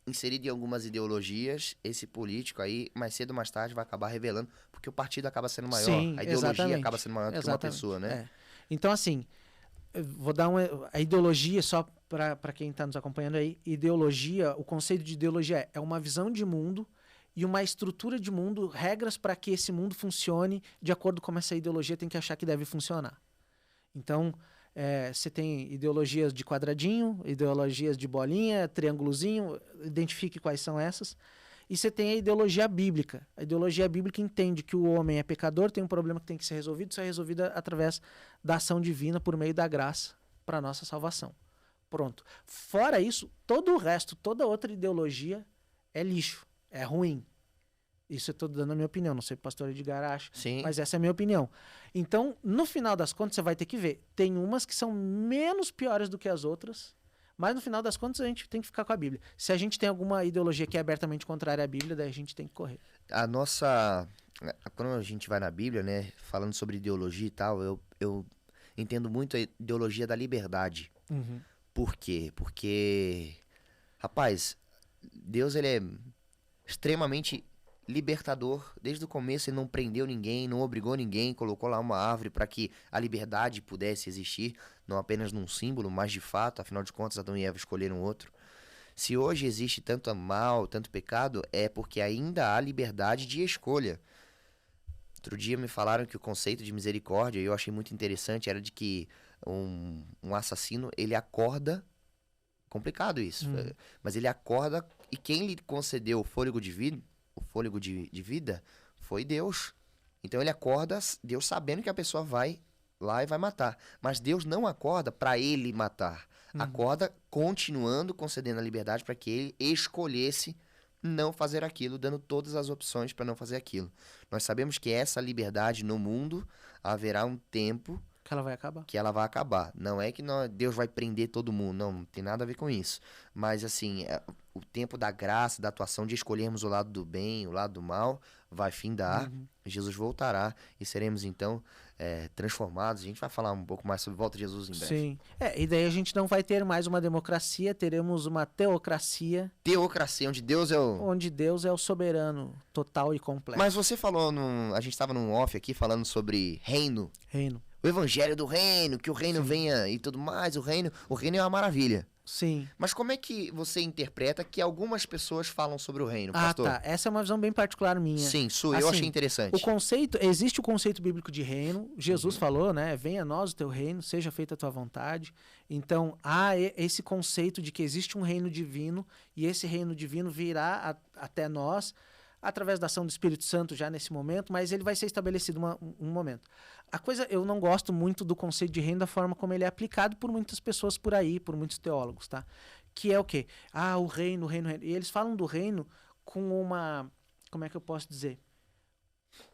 inserido em algumas ideologias, esse político aí, mais cedo ou mais tarde, vai acabar revelando, porque o partido acaba sendo maior, a ideologia exatamente. Acaba sendo maior do que uma pessoa, né? Então, assim, vou dar a ideologia, só para quem está nos acompanhando aí, ideologia, o conceito de ideologia é uma visão de mundo e uma estrutura de mundo, regras para que esse mundo funcione de acordo com como essa ideologia tem que achar que deve funcionar. Então, você tem ideologias de quadradinho, ideologias de bolinha, triângulozinho, identifique quais são essas. E você tem a ideologia bíblica. A ideologia bíblica entende que o homem é pecador, tem um problema que tem que ser resolvido, isso é resolvido através da ação divina por meio da graça para a nossa salvação. Pronto. Fora isso, todo o resto, toda outra ideologia é lixo, é ruim. Isso eu estou dando a minha opinião, não sei se o pastor Edgar acha, sim, mas essa é a minha opinião. Então, no final das contas, você vai ter que ver. Tem umas que são menos piores do que as outras, Mas no final das contas a gente tem que ficar com a Bíblia. Se a gente tem alguma ideologia que é abertamente contrária à Bíblia, daí a gente tem que correr. Quando a gente vai na Bíblia, né, falando sobre ideologia e tal, eu entendo muito a ideologia da liberdade. Uhum. Por quê? Porque, rapaz, Deus, ele é extremamente libertador. Desde o começo ele não prendeu ninguém, não obrigou ninguém, colocou lá uma árvore para que a liberdade pudesse existir, não apenas num símbolo, mas de fato. Afinal de contas, Adão e Eva escolheram outro. Se hoje existe tanto mal, tanto pecado, é porque ainda há liberdade de escolha. Outro dia me falaram que o conceito de misericórdia, eu achei muito interessante, era de que um assassino, ele acorda, complicado isso, mas ele acorda e quem lhe concedeu o fôlego de vida foi Deus. Então ele acorda, Deus sabendo que a pessoa vai lá e vai matar. Mas Deus não acorda para ele matar. Acorda continuando concedendo a liberdade para que ele escolhesse não fazer aquilo, dando todas as opções para não fazer aquilo. Nós sabemos que essa liberdade no mundo haverá um tempo que ela vai acabar. Que ela vai acabar. Não é que Deus vai prender todo mundo, não tem nada a ver com isso. Mas assim, o tempo da graça, da atuação, de escolhermos o lado do bem, o lado do mal, vai findar. Jesus voltará e seremos então transformados. A gente vai falar um pouco mais sobre a volta de Jesus em breve. Sim. E daí a gente não vai ter mais uma democracia, teremos uma teocracia. Teocracia, onde Deus é o... Onde Deus é o soberano, total e completo. Mas você falou, a gente estava num off aqui falando sobre reino. O evangelho do reino, que o reino venha e tudo mais. O reino é uma maravilha. Sim. Mas como é que você interpreta que algumas pessoas falam sobre o reino, pastor? Tá. Essa é uma visão bem particular minha. Sim, eu achei interessante. Existe o conceito bíblico de reino. Jesus falou, né? Venha a nós o teu reino, seja feita a tua vontade. Então, há esse conceito de que existe um reino divino e esse reino divino virá até nós através da ação do Espírito Santo já nesse momento, mas ele vai ser estabelecido um momento. Eu não gosto muito do conceito de reino da forma como ele é aplicado por muitas pessoas por aí, por muitos teólogos, tá? Que é o quê? O reino. E eles falam do reino com uma... Como é que eu posso dizer?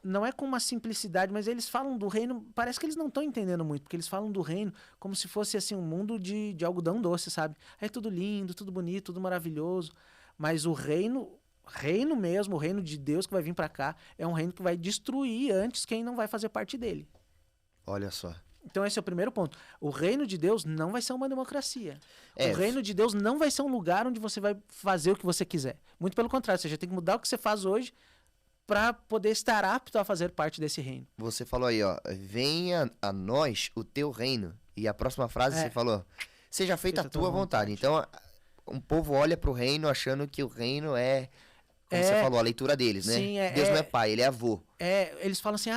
Não é com uma simplicidade, mas eles falam do reino... Parece que eles não estão entendendo muito, porque eles falam do reino como se fosse assim um mundo de algodão doce, sabe? É tudo lindo, tudo bonito, tudo maravilhoso. Mas o reino mesmo, o reino de Deus que vai vir pra cá, é um reino que vai destruir antes quem não vai fazer parte dele. Olha só. Então esse é o primeiro ponto. O reino de Deus não vai ser uma democracia. O reino de Deus não vai ser um lugar onde você vai fazer o que você quiser. Muito pelo contrário, você já tem que mudar o que você faz hoje para poder estar apto a fazer parte desse reino. Você falou aí, venha a nós o teu reino. E a próxima frase você falou, seja feita a tua vontade. Então, um povo olha pro reino achando que o reino é... Como você falou, a leitura deles, né? Sim, Deus não é pai, ele é avô. Eles falam assim,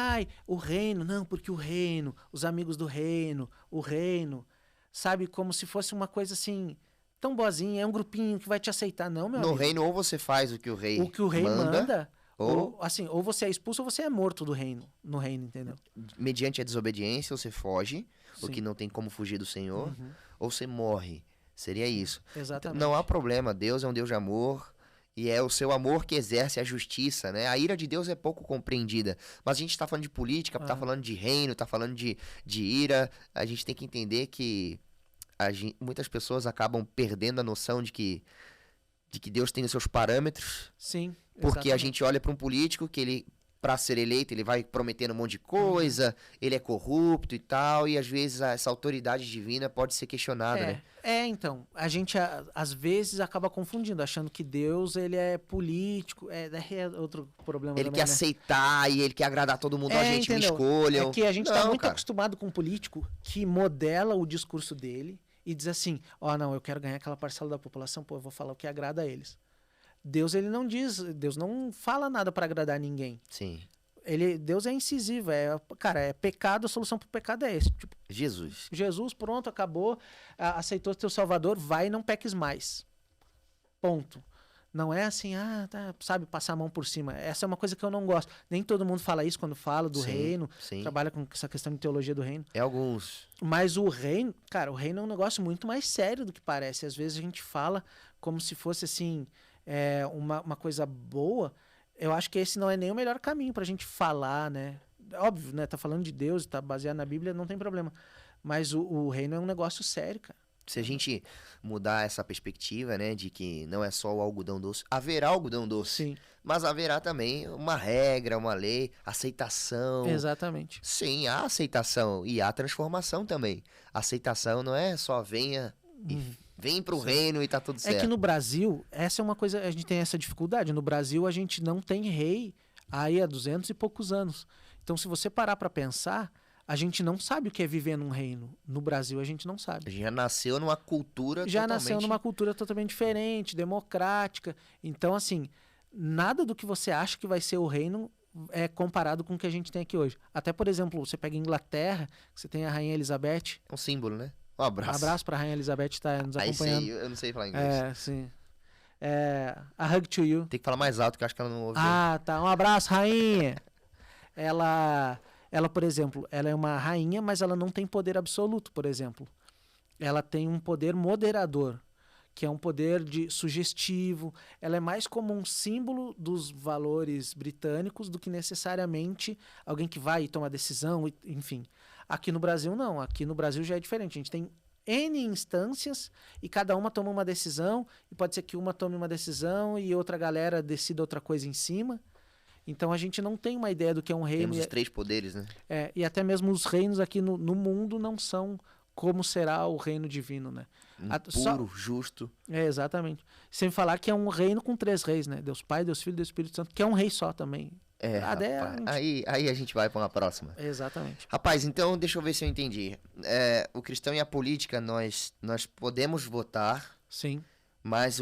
o reino, não, porque o reino, os amigos do reino, o reino, sabe? Como se fosse uma coisa assim, tão boazinha, é um grupinho que vai te aceitar. Não, meu amigo. No reino, ou você faz o que o rei manda ou você é expulso ou você é morto no reino, entendeu? Mediante a desobediência, você foge, o que não tem como fugir do Senhor, ou você morre. Seria isso. Exatamente. Não há problema, Deus é um Deus de amor. E é o seu amor que exerce a justiça, né? A ira de Deus é pouco compreendida. Mas a gente está falando de política, está falando de reino, está falando de ira. A gente tem que entender que muitas pessoas acabam perdendo a noção de que Deus tem os seus parâmetros. Sim, porque a gente olha para um político que ele, para ser eleito, ele vai prometendo um monte de coisa, ele é corrupto e tal, e às vezes essa autoridade divina pode ser questionada, né? Então, a gente às vezes acaba confundindo, achando que Deus, ele é político, é outro problema. Ele quer aceitar e ele quer agradar todo mundo, a gente me escolha. É que a gente tá muito acostumado com um político que modela o discurso dele e diz assim, não, eu quero ganhar aquela parcela da população, eu vou falar o que agrada a eles. Deus, ele não diz, Deus não fala nada para agradar ninguém. Sim. Deus é incisivo, é pecado, a solução pro pecado é esse. Tipo, Jesus, pronto, acabou, aceitou teu Salvador, vai e não peques mais. Ponto. Não é assim, sabe, passar a mão por cima. Essa é uma coisa que eu não gosto. Nem todo mundo fala isso quando fala do reino, trabalha com essa questão de teologia do reino. Alguns. Mas o reino, cara, o reino é um negócio muito mais sério do que parece. Às vezes a gente fala como se fosse assim, uma coisa boa. Eu acho que esse não é nem o melhor caminho pra gente falar, né? Óbvio, né? Tá falando de Deus, tá baseado na Bíblia, não tem problema. Mas o reino é um negócio sério, cara. Se a gente mudar essa perspectiva, né, de que não é só o algodão doce, haverá algodão doce. Sim. Mas haverá também uma regra, uma lei, aceitação. Exatamente. Sim, há aceitação e há transformação também. Aceitação não é só venha e vem pro reino e tá tudo certo. É que no Brasil, essa é uma coisa, a gente tem essa dificuldade. No Brasil, a gente não tem rei aí há 200 e poucos anos. Então, se você parar para pensar, a gente não sabe o que é viver num reino. No Brasil, a gente não sabe. A gente já nasceu numa cultura totalmente diferente, democrática. Então, assim, nada do que você acha que vai ser o reino é comparado com o que a gente tem aqui hoje. Até, por exemplo, você pega a Inglaterra, você tem a Rainha Elizabeth. É um símbolo, né? Um abraço. Um abraço pra Rainha Elizabeth que tá nos acompanhando. Aí eu não sei falar inglês. É, sim. A hug to you. Tem que falar mais alto, que eu acho que ela não ouve. Ah, tá. Um abraço, rainha. Ela, por exemplo, ela é uma rainha, mas ela não tem poder absoluto, por exemplo. Ela tem um poder moderador, que é um poder sugestivo. Ela é mais como um símbolo dos valores britânicos do que necessariamente alguém que vai e toma decisão, enfim. Aqui no Brasil, não. Aqui no Brasil já é diferente. A gente tem N instâncias e cada uma toma uma decisão, e pode ser que uma tome uma decisão e outra galera decida outra coisa em cima. Então a gente não tem uma ideia do que é um reino. Temos os 3 poderes, né? E até mesmo os reinos aqui no mundo não são como será o reino divino, né? Puro, justo. Exatamente. Sem falar que é um reino com 3 reis, né? Deus Pai, Deus Filho e Deus Espírito Santo, que é um rei só também. Rapaz, aí a gente vai para uma próxima. Exatamente. Rapaz, então deixa eu ver se eu entendi. O cristão e a política, nós podemos votar. Sim. Mas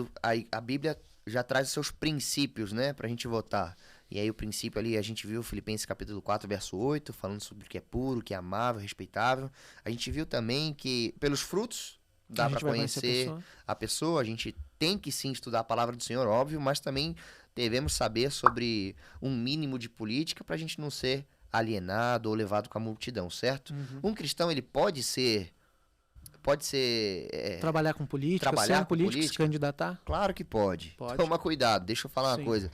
a Bíblia já traz os seus princípios, né? Pra gente votar. E aí o princípio ali, a gente viu Filipenses capítulo 4, verso 8, falando sobre o que é puro, o que é amável, respeitável. A gente viu também que pelos frutos dá para conhecer a pessoa. A gente tem que sim estudar a palavra do Senhor, óbvio, mas também devemos saber sobre um mínimo de política para a gente não ser alienado ou levado com a multidão, certo? Uhum. Um cristão, ele pode ser trabalhar com política, ser um político, se candidatar? Claro que pode. Toma cuidado, deixa eu falar uma coisa.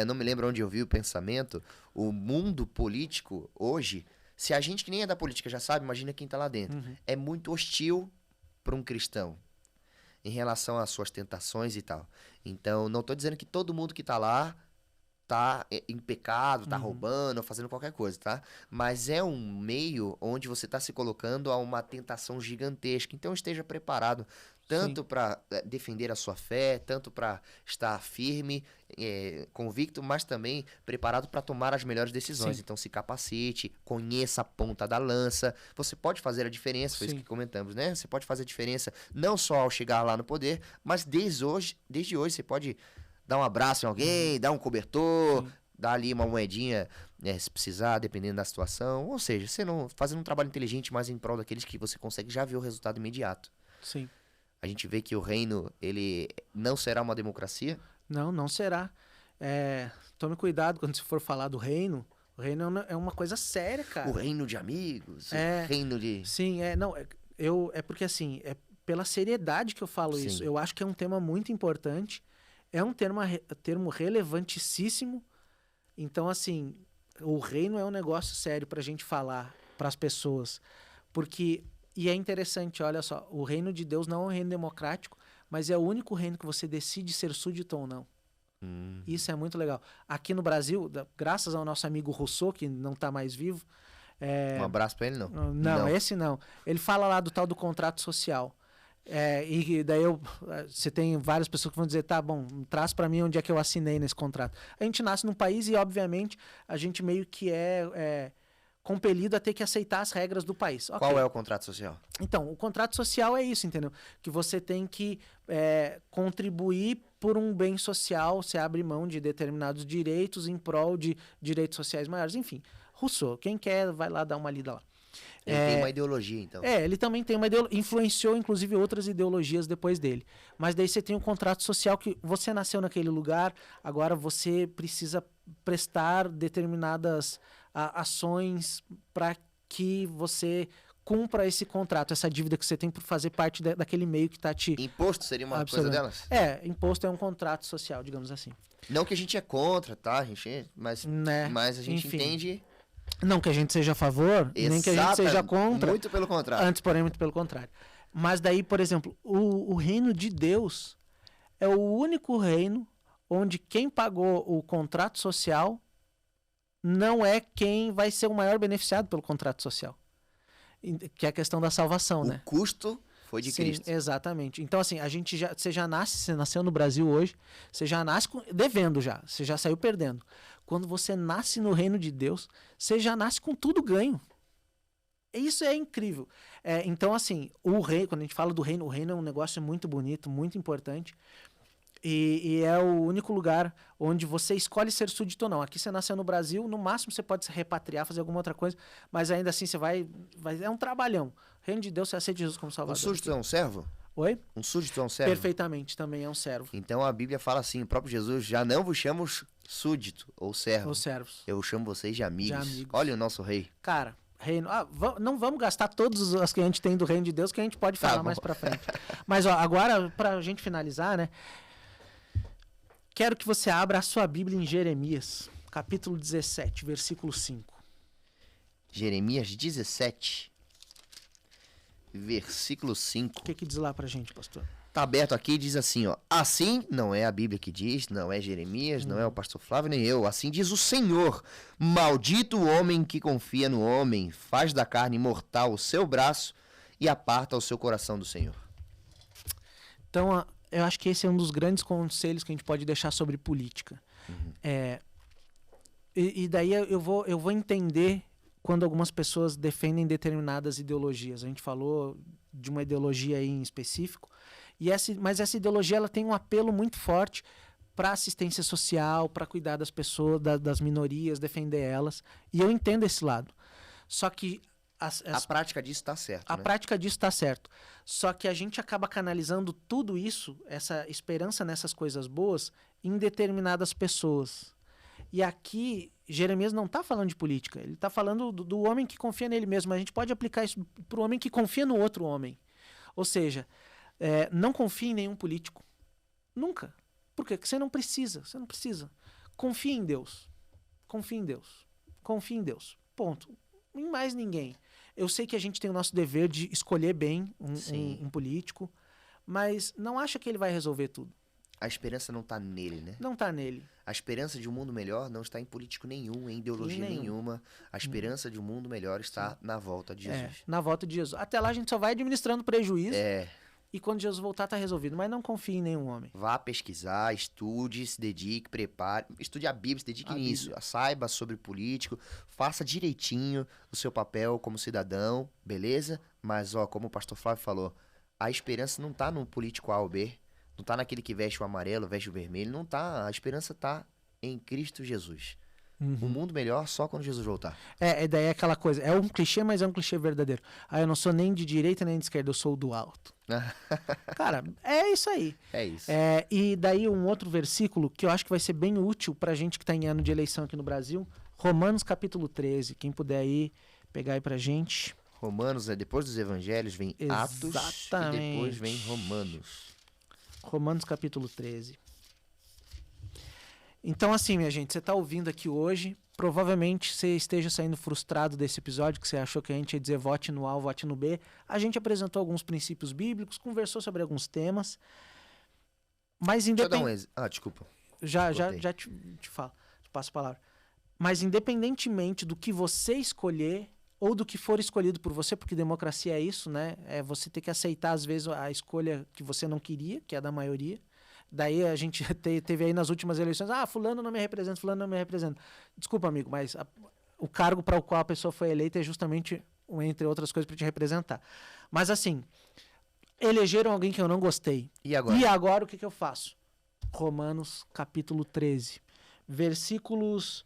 Não me lembro onde eu vi o pensamento. O mundo político hoje, se a gente que nem é da política já sabe, imagina quem tá lá dentro. Uhum. É muito hostil para um cristão em relação às suas tentações e tal. Então, não tô dizendo que todo mundo que tá lá tá em pecado, tá roubando, ou fazendo qualquer coisa, tá? Mas é um meio onde você tá se colocando a uma tentação gigantesca. Então esteja preparado tanto para defender a sua fé, tanto para estar firme, convicto, mas também preparado para tomar as melhores decisões. Sim. Então se capacite, conheça a ponta da lança. Você pode fazer a diferença, foi isso que comentamos, né? Você pode fazer a diferença não só ao chegar lá no poder, mas desde hoje você pode dar um abraço em alguém, dar um cobertor, dar ali uma moedinha, se precisar, dependendo da situação. Ou seja, você não fazendo um trabalho inteligente, mas em prol daqueles que você consegue já ver o resultado imediato. Sim. A gente vê que o reino, ele não será uma democracia? Não será. Tome cuidado quando você for falar do reino. O reino é uma coisa séria, cara. O reino de amigos, o reino de... Sim, é porque assim, é pela seriedade que eu falo isso. Eu acho que é um tema muito importante. É um termo relevantíssimo. Então, assim, o reino é um negócio sério pra gente falar pras pessoas. E é interessante, olha só, o reino de Deus não é um reino democrático, mas é o único reino que você decide ser súdito ou não. Isso é muito legal. Aqui no Brasil, graças ao nosso amigo Rousseau, que não tá mais vivo... Um abraço pra ele, não. Não, esse não. Ele fala lá do tal do contrato social. E daí você tem várias pessoas que vão dizer, tá bom, traz pra mim onde é que eu assinei nesse contrato. A gente nasce num país e, obviamente, a gente meio que é compelido a ter que aceitar as regras do país. Okay. Qual é o contrato social? Então, o contrato social é isso, entendeu? Que você tem que contribuir por um bem social, você abre mão de determinados direitos em prol de direitos sociais maiores. Enfim, Rousseau, quem quer vai lá dar uma lida lá. Ele tem uma ideologia, então. Ele também tem uma ideologia, influenciou inclusive outras ideologias depois dele. Mas daí você tem um contrato social que você nasceu naquele lugar, agora você precisa prestar determinadas ações para que você cumpra esse contrato, essa dívida que você tem por fazer parte daquele meio que está te... Imposto seria uma coisa delas? Imposto é um contrato social, digamos assim. Não que a gente é contra, tá, gente? Mas a gente entende... Não que a gente seja a favor, nem que a gente seja contra. Muito pelo contrário. Antes, porém, muito pelo contrário. Mas daí, por exemplo, o reino de Deus é o único reino onde quem pagou o contrato social não é quem vai ser o maior beneficiado pelo contrato social. Que é a questão da salvação, né? O custo foi de Cristo. Exatamente. Então, assim, você nasceu no Brasil hoje, você já nasce devendo já, você já saiu perdendo. Quando você nasce no reino de Deus, você já nasce com tudo ganho. Isso é incrível. Então, assim, quando a gente fala do reino, o reino é um negócio muito bonito, muito importante. E é o único lugar onde você escolhe ser súdito ou não. Aqui você nasceu no Brasil, no máximo você pode se repatriar, fazer alguma outra coisa, mas ainda assim você vai é um trabalhão. O reino de Deus, você aceita Jesus como Salvador. Um súdito é um servo? Oi? Um súdito é um servo? Perfeitamente, também é um servo. Então a Bíblia fala assim, o próprio Jesus, já não vos chamo súdito ou servo. Ou servos. Eu chamo vocês de amigos. Olha o nosso rei. Cara, reino. Não vamos gastar todos os que a gente tem do reino de Deus, que a gente pode falar mais pra frente. Mas agora, pra gente finalizar, né? Quero que você abra a sua Bíblia em Jeremias, capítulo 17, versículo 5. Jeremias 17, versículo 5. O que diz lá pra gente, pastor? Tá aberto aqui e diz assim, ó. Assim, não é a Bíblia que diz, não é Jeremias, não é o pastor Flávio, nem eu. Assim diz o Senhor. Maldito o homem que confia no homem, faz da carne mortal o seu braço e aparta o seu coração do Senhor. Então, eu acho que esse é um dos grandes conselhos que a gente pode deixar sobre política. E daí eu vou entender quando algumas pessoas defendem determinadas ideologias. A gente falou de uma ideologia aí em específico, mas essa ideologia ela tem um apelo muito forte para assistência social, para cuidar das pessoas, das minorias, defender elas. E eu entendo esse lado. Só que a prática disso está certo. A prática disso está certo. Só que a gente acaba canalizando tudo isso, essa esperança nessas coisas boas, em determinadas pessoas. E aqui, Jeremias não está falando de política. Ele está falando do homem que confia nele mesmo. A gente pode aplicar isso para o homem que confia no outro homem. Ou seja, não confie em nenhum político. Nunca. Por quê? Porque você não precisa. Você não precisa. Confie em Deus. Confie em Deus. Confie em Deus. Ponto. Em mais ninguém. Eu sei que a gente tem o nosso dever de escolher bem um político, mas não acha que ele vai resolver tudo. A esperança não está nele, né? Não está nele. A esperança de um mundo melhor não está em político nenhum, em ideologia nenhuma. A esperança de um mundo melhor está na volta de Jesus. Na volta de Jesus. Até lá a gente só vai administrando prejuízo. E quando Jesus voltar, está resolvido. Mas não confie em nenhum homem. Vá pesquisar, estude, se dedique, prepare. Estude a Bíblia, se dedique nisso. Saiba sobre político. Faça direitinho o seu papel como cidadão, beleza? Mas, como o pastor Flávio falou, a esperança não está no político A ou B. Não está naquele que veste o amarelo, veste o vermelho. Não está. A esperança está em Cristo Jesus. Um mundo melhor só quando Jesus voltar. Daí é aquela coisa. É um clichê, mas é um clichê verdadeiro. Eu não sou nem de direita nem de esquerda, eu sou do alto. Cara, é isso aí. É isso. E daí um outro versículo que eu acho que vai ser bem útil pra gente que tá em ano de eleição aqui no Brasil. Romanos capítulo 13. Quem puder aí, pegar aí pra gente. Romanos, depois dos evangelhos vem Atos e depois vem Romanos. Romanos capítulo 13. Então, assim, minha gente, você está ouvindo aqui hoje, provavelmente você esteja saindo frustrado desse episódio, que você achou que a gente ia dizer vote no A ou vote no B. A gente apresentou alguns princípios bíblicos, conversou sobre alguns temas, mas independente... desculpa. Já te falo, te passo a palavra. Mas independentemente do que você escolher ou do que for escolhido por você, porque democracia é isso, né? É você ter que aceitar, às vezes, a escolha que você não queria, que é a da maioria. Daí a gente teve aí nas últimas eleições, fulano não me representa, fulano não me representa. Desculpa, amigo, mas o cargo para o qual a pessoa foi eleita é justamente, entre outras coisas, para te representar. Mas assim, elegeram alguém que eu não gostei. E agora? E agora o que eu faço? Romanos capítulo 13, versículos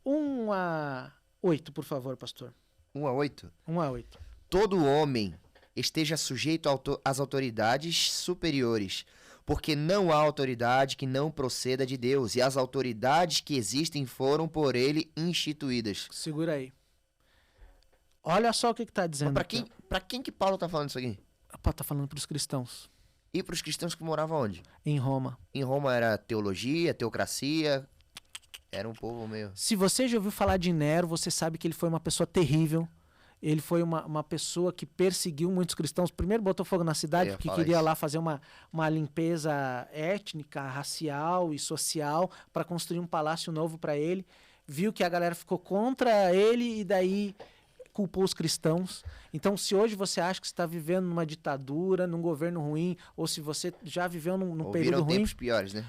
1 a 8, por favor, pastor. 1 a 8? 1 a 8. Todo homem esteja sujeito às autoridades superiores, porque não há autoridade que não proceda de Deus, e as autoridades que existem foram por ele instituídas. Segura aí. Olha só o que está dizendo. Para quem que Paulo está falando isso aqui? Paulo está falando para os cristãos. E para os cristãos que moravam onde? Em Roma. Em Roma era teologia, teocracia, era um povo meio... Se você já ouviu falar de Nero, você sabe que ele foi uma pessoa terrível. Ele foi uma pessoa que perseguiu muitos cristãos. Primeiro botou fogo na cidade porque queria lá fazer uma limpeza étnica, racial e social para construir um palácio novo para ele. Viu que a galera ficou contra ele e daí culpou os cristãos. Então, se hoje você acha que você está vivendo numa ditadura, num governo ruim, ou se você já viveu num período ruim... tempos piores, né?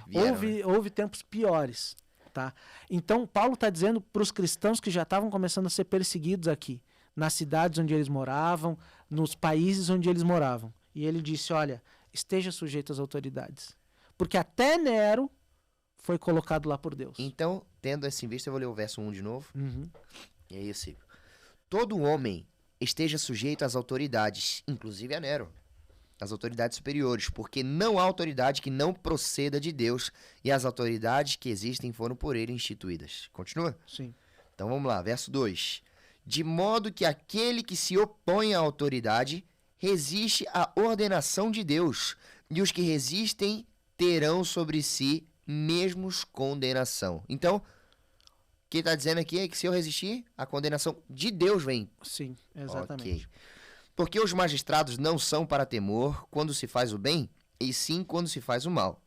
Houve tempos piores, tá? Então, Paulo está dizendo para os cristãos que já estavam começando a ser perseguidos aqui, nas cidades onde eles moravam, nos países onde eles moravam. E ele disse, olha, esteja sujeito às autoridades. Porque até Nero foi colocado lá por Deus. Então, tendo isso em vista, eu vou ler o verso 1 de novo. Uhum. E aí eu sigo. Todo homem esteja sujeito às autoridades, inclusive a Nero, às autoridades superiores, porque não há autoridade que não proceda de Deus, e as autoridades que existem foram por ele instituídas. Continua? Sim. Então vamos lá, verso 2. De modo que aquele que se opõe à autoridade resiste à ordenação de Deus, e os que resistem terão sobre si mesmos condenação. Então, o que está dizendo aqui é que se eu resistir, a condenação de Deus vem. Sim, exatamente. Okay. Porque os magistrados não são para temor quando se faz o bem, e sim quando se faz o mal.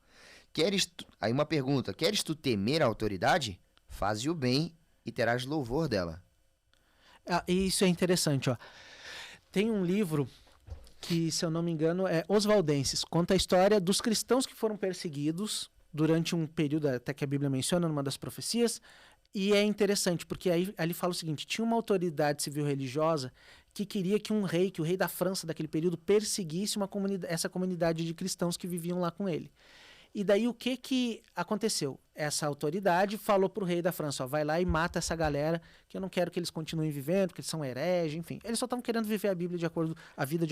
Aí uma pergunta, queres tu temer a autoridade? Faze o bem e terás louvor dela. Isso é interessante, ó. Tem um livro que, se eu não me engano, é Os Valdenses. Conta a história dos cristãos que foram perseguidos durante um período, até que a Bíblia menciona numa das profecias. E é interessante, porque aí ele fala o seguinte, tinha uma autoridade civil religiosa que queria que o rei da França daquele período, perseguisse essa comunidade de cristãos que viviam lá com ele. E daí o que aconteceu? Essa autoridade falou pro rei da França, ó, vai lá e mata essa galera, que eu não quero que eles continuem vivendo, porque eles são hereges, enfim. Eles só estavam querendo viver a vida de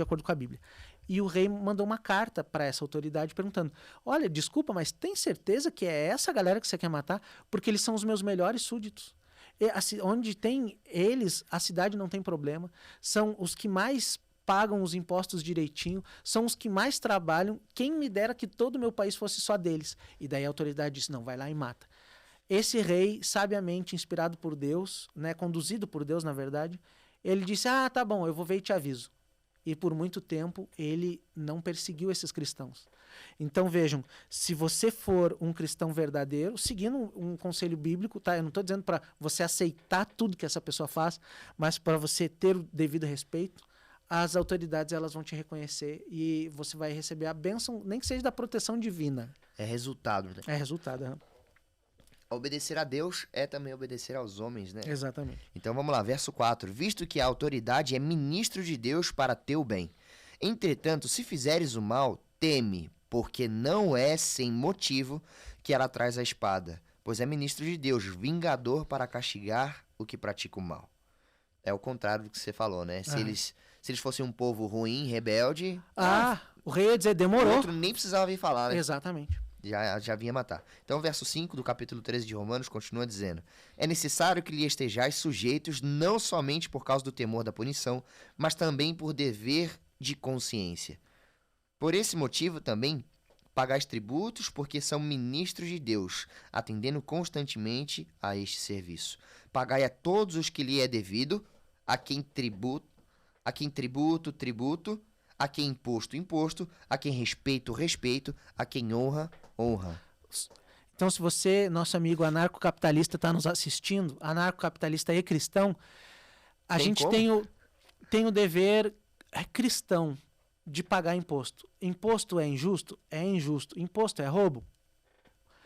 acordo com a Bíblia. E o rei mandou uma carta para essa autoridade perguntando, olha, desculpa, mas tem certeza que é essa galera que você quer matar? Porque eles são os meus melhores súditos. Onde tem eles, a cidade não tem problema, são os que mais pagam os impostos direitinho, são os que mais trabalham, quem me dera que todo o meu país fosse só deles. E daí a autoridade disse, não, vai lá e mata. Esse rei, sabiamente inspirado por Deus, né, conduzido por Deus, na verdade, ele disse, tá bom, eu vou ver e te aviso. E por muito tempo ele não perseguiu esses cristãos. Então vejam, se você for um cristão verdadeiro, seguindo um conselho bíblico, tá? Eu não estou dizendo para você aceitar tudo que essa pessoa faz, mas para você ter o devido respeito, as autoridades elas vão te reconhecer e você vai receber a bênção, nem que seja da proteção divina. É resultado, né? É resultado, né? Obedecer a Deus é também obedecer aos homens, né? Exatamente. Então vamos lá, verso 4. Visto que a autoridade é ministro de Deus para teu bem. Entretanto, se fizeres o mal, teme, porque não é sem motivo que ela traz a espada, pois é ministro de Deus, vingador para castigar o que pratica o mal. É o contrário do que você falou, né? Se eles fossem um povo ruim, rebelde... o rei ia dizer, demorou. O outro nem precisava vir falar, né? Exatamente. Já vinha matar. Então, verso 5 do capítulo 13 de Romanos continua dizendo: é necessário que lhe estejais sujeitos não somente por causa do temor da punição, mas também por dever de consciência. Por esse motivo também pagais tributos, porque são ministros de Deus, atendendo constantemente a este serviço. Pagai a todos os que lhe é devido, a quem tributo, a quem imposto, a quem respeito, a quem honra. Então, se você, nosso amigo anarcocapitalista, está nos assistindo, anarcocapitalista e cristão, a gente tem o dever cristão de pagar imposto. Imposto é injusto? É injusto. Imposto é roubo?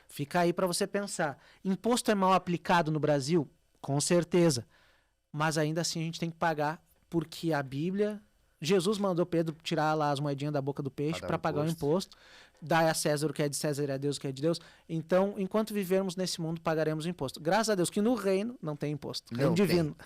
Fica aí para você pensar. Imposto é mal aplicado no Brasil? Com certeza. Mas ainda assim a gente tem que pagar, porque a Bíblia... Jesus mandou Pedro tirar lá as moedinhas da boca do peixe para pagar o imposto. Dar a César o que é de César e a Deus o que é de Deus. Então, enquanto vivermos nesse mundo, pagaremos imposto. Graças a Deus que no reino não tem imposto. Reino divino.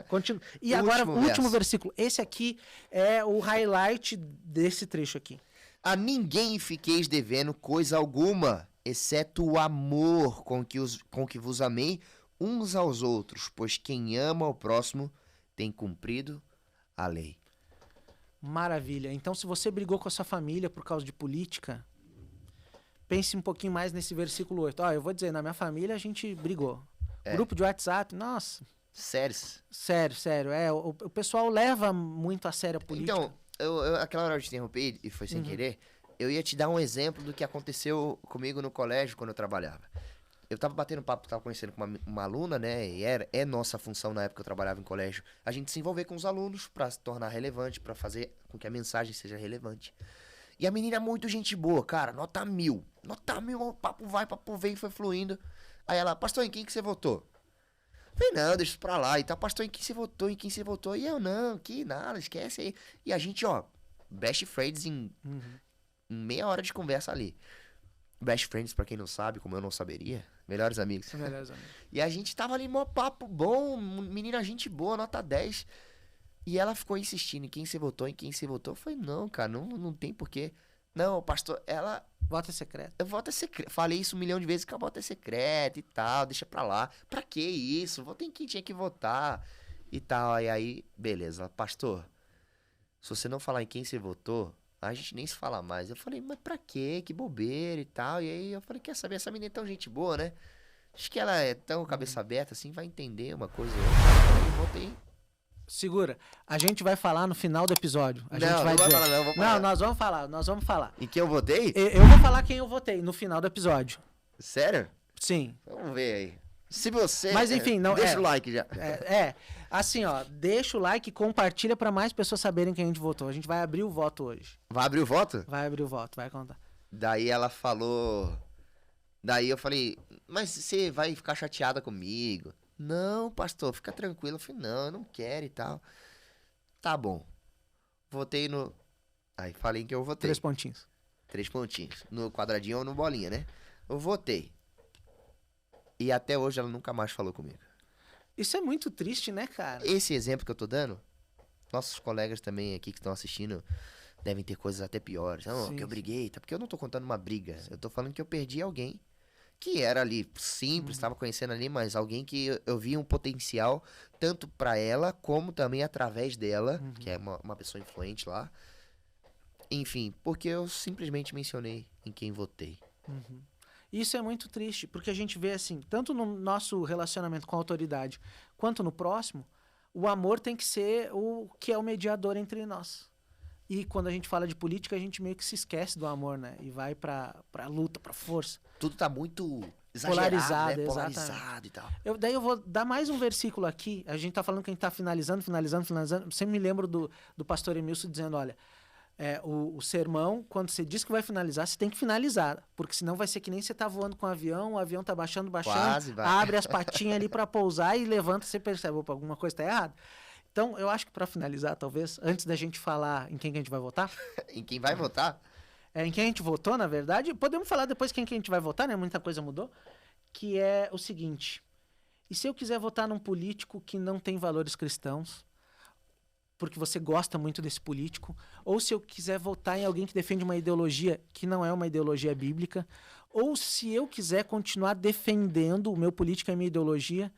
Continua. E agora, o último versículo. Esse aqui é o highlight desse trecho aqui. A ninguém fiqueis devendo coisa alguma, exceto o amor com que vos amei uns aos outros, pois quem ama ao próximo tem cumprido a lei. Maravilha. Então, se você brigou com a sua família por causa de política, pense um pouquinho mais nesse versículo 8. Eu vou dizer, na minha família a gente brigou. Grupo de WhatsApp, nossa, Sério? Sério. O pessoal leva muito a sério a política. Então, aquela hora eu te interrompi e foi sem querer. Eu ia te dar um exemplo do que aconteceu comigo no colégio quando eu trabalhava. Eu tava batendo papo, tava conhecendo com uma aluna, né? E é nossa função na época que eu trabalhava em colégio, a gente se envolver com os alunos pra se tornar relevante, pra fazer com que a mensagem seja relevante. E a menina é muito gente boa, cara, nota 1000. Nota 1000, o papo vai, papo vem, foi fluindo. Aí ela, pastor, em quem que você votou? Falei, não, deixa isso pra lá. E tal, pastor, em quem você votou? Em quem você votou? E eu, não, que nada, esquece aí. E a gente, ó, best friends em meia hora de conversa ali. Best friends, pra quem não sabe, como eu não saberia, melhores amigos. Melhores amigos. E a gente tava ali, mó papo bom, menina gente boa, nota 10. E ela ficou insistindo em quem você votou, em quem você votou. Eu falei, não, cara, não tem porquê. Não, pastor, ela... Voto é secreto. Eu voto é secreto. Falei isso 1 milhão de vezes, que a voto é secreto e tal, deixa pra lá. Pra que isso? Votei em quem tinha que votar e tal. E aí, beleza. Pastor, se você não falar em quem você votou, a gente nem se fala mais. Eu falei, mas pra quê? Que bobeira e tal. E aí eu falei, quer saber? Essa menina é tão gente boa, né? Acho que ela é tão cabeça aberta assim, vai entender uma coisa ou outra. Eu votei. Segura. A gente vai falar no final do episódio. A gente Não, vai não dizer. vai falar, não, vou falar. Não, nós vamos falar. Em quem eu votei? Eu vou falar quem eu votei no final do episódio. Sério? Sim. Vamos ver aí. Se você... Mas enfim, não... Deixa o like já. Assim, ó, deixa o like e compartilha pra mais pessoas saberem quem a gente votou. A gente vai abrir o voto hoje. Vai abrir o voto? Vai abrir o voto, vai contar. Daí ela falou... Daí eu falei, mas você vai ficar chateada comigo? Não, pastor, fica tranquilo. Eu falei, não, eu não quero e tal. Tá bom. Votei no... Aí falei que eu votei. 3 pontinhos. 3 pontinhos. No quadradinho ou no bolinha, né? Eu votei. E até hoje ela nunca mais falou comigo. Isso é muito triste, né, cara? Esse exemplo que eu tô dando, nossos colegas também aqui que estão assistindo devem ter coisas até piores. Não, que eu briguei, tá? Porque eu não tô contando uma briga. Eu tô falando que eu perdi alguém que era ali simples, estava conhecendo ali, mas alguém que eu vi um potencial tanto pra ela como também através dela, que é uma pessoa influente lá. Enfim, porque eu simplesmente mencionei em quem votei. Isso é muito triste, porque a gente vê assim, tanto no nosso relacionamento com a autoridade, quanto no próximo, o amor tem que ser o que é o mediador entre nós. E quando a gente fala de política, a gente meio que se esquece do amor, né? E vai pra luta, pra força. Tudo tá muito exagerado, polarizado e tal. Daí eu vou dar mais um versículo aqui. A gente tá falando que a gente tá finalizando. Sempre me lembro do pastor Emilson dizendo, olha, o sermão, quando você diz que vai finalizar, você tem que finalizar. Porque senão vai ser que nem você tá voando com o avião tá baixando, quase vai. abre as patinhas ali pra pousar e levanta, você percebe, opa, alguma coisa tá errada. Então, eu acho que para finalizar, talvez, antes da gente falar em quem que a gente vai votar... Em quem vai votar? Em quem a gente votou, na verdade. Podemos falar depois quem que a gente vai votar, né? Muita coisa mudou. Que é o seguinte. E se eu quiser votar num político que não tem valores cristãos, porque você gosta muito desse político, ou se eu quiser votar em alguém que defende uma ideologia que não é uma ideologia bíblica, ou se eu quiser continuar defendendo o meu político e a minha ideologia...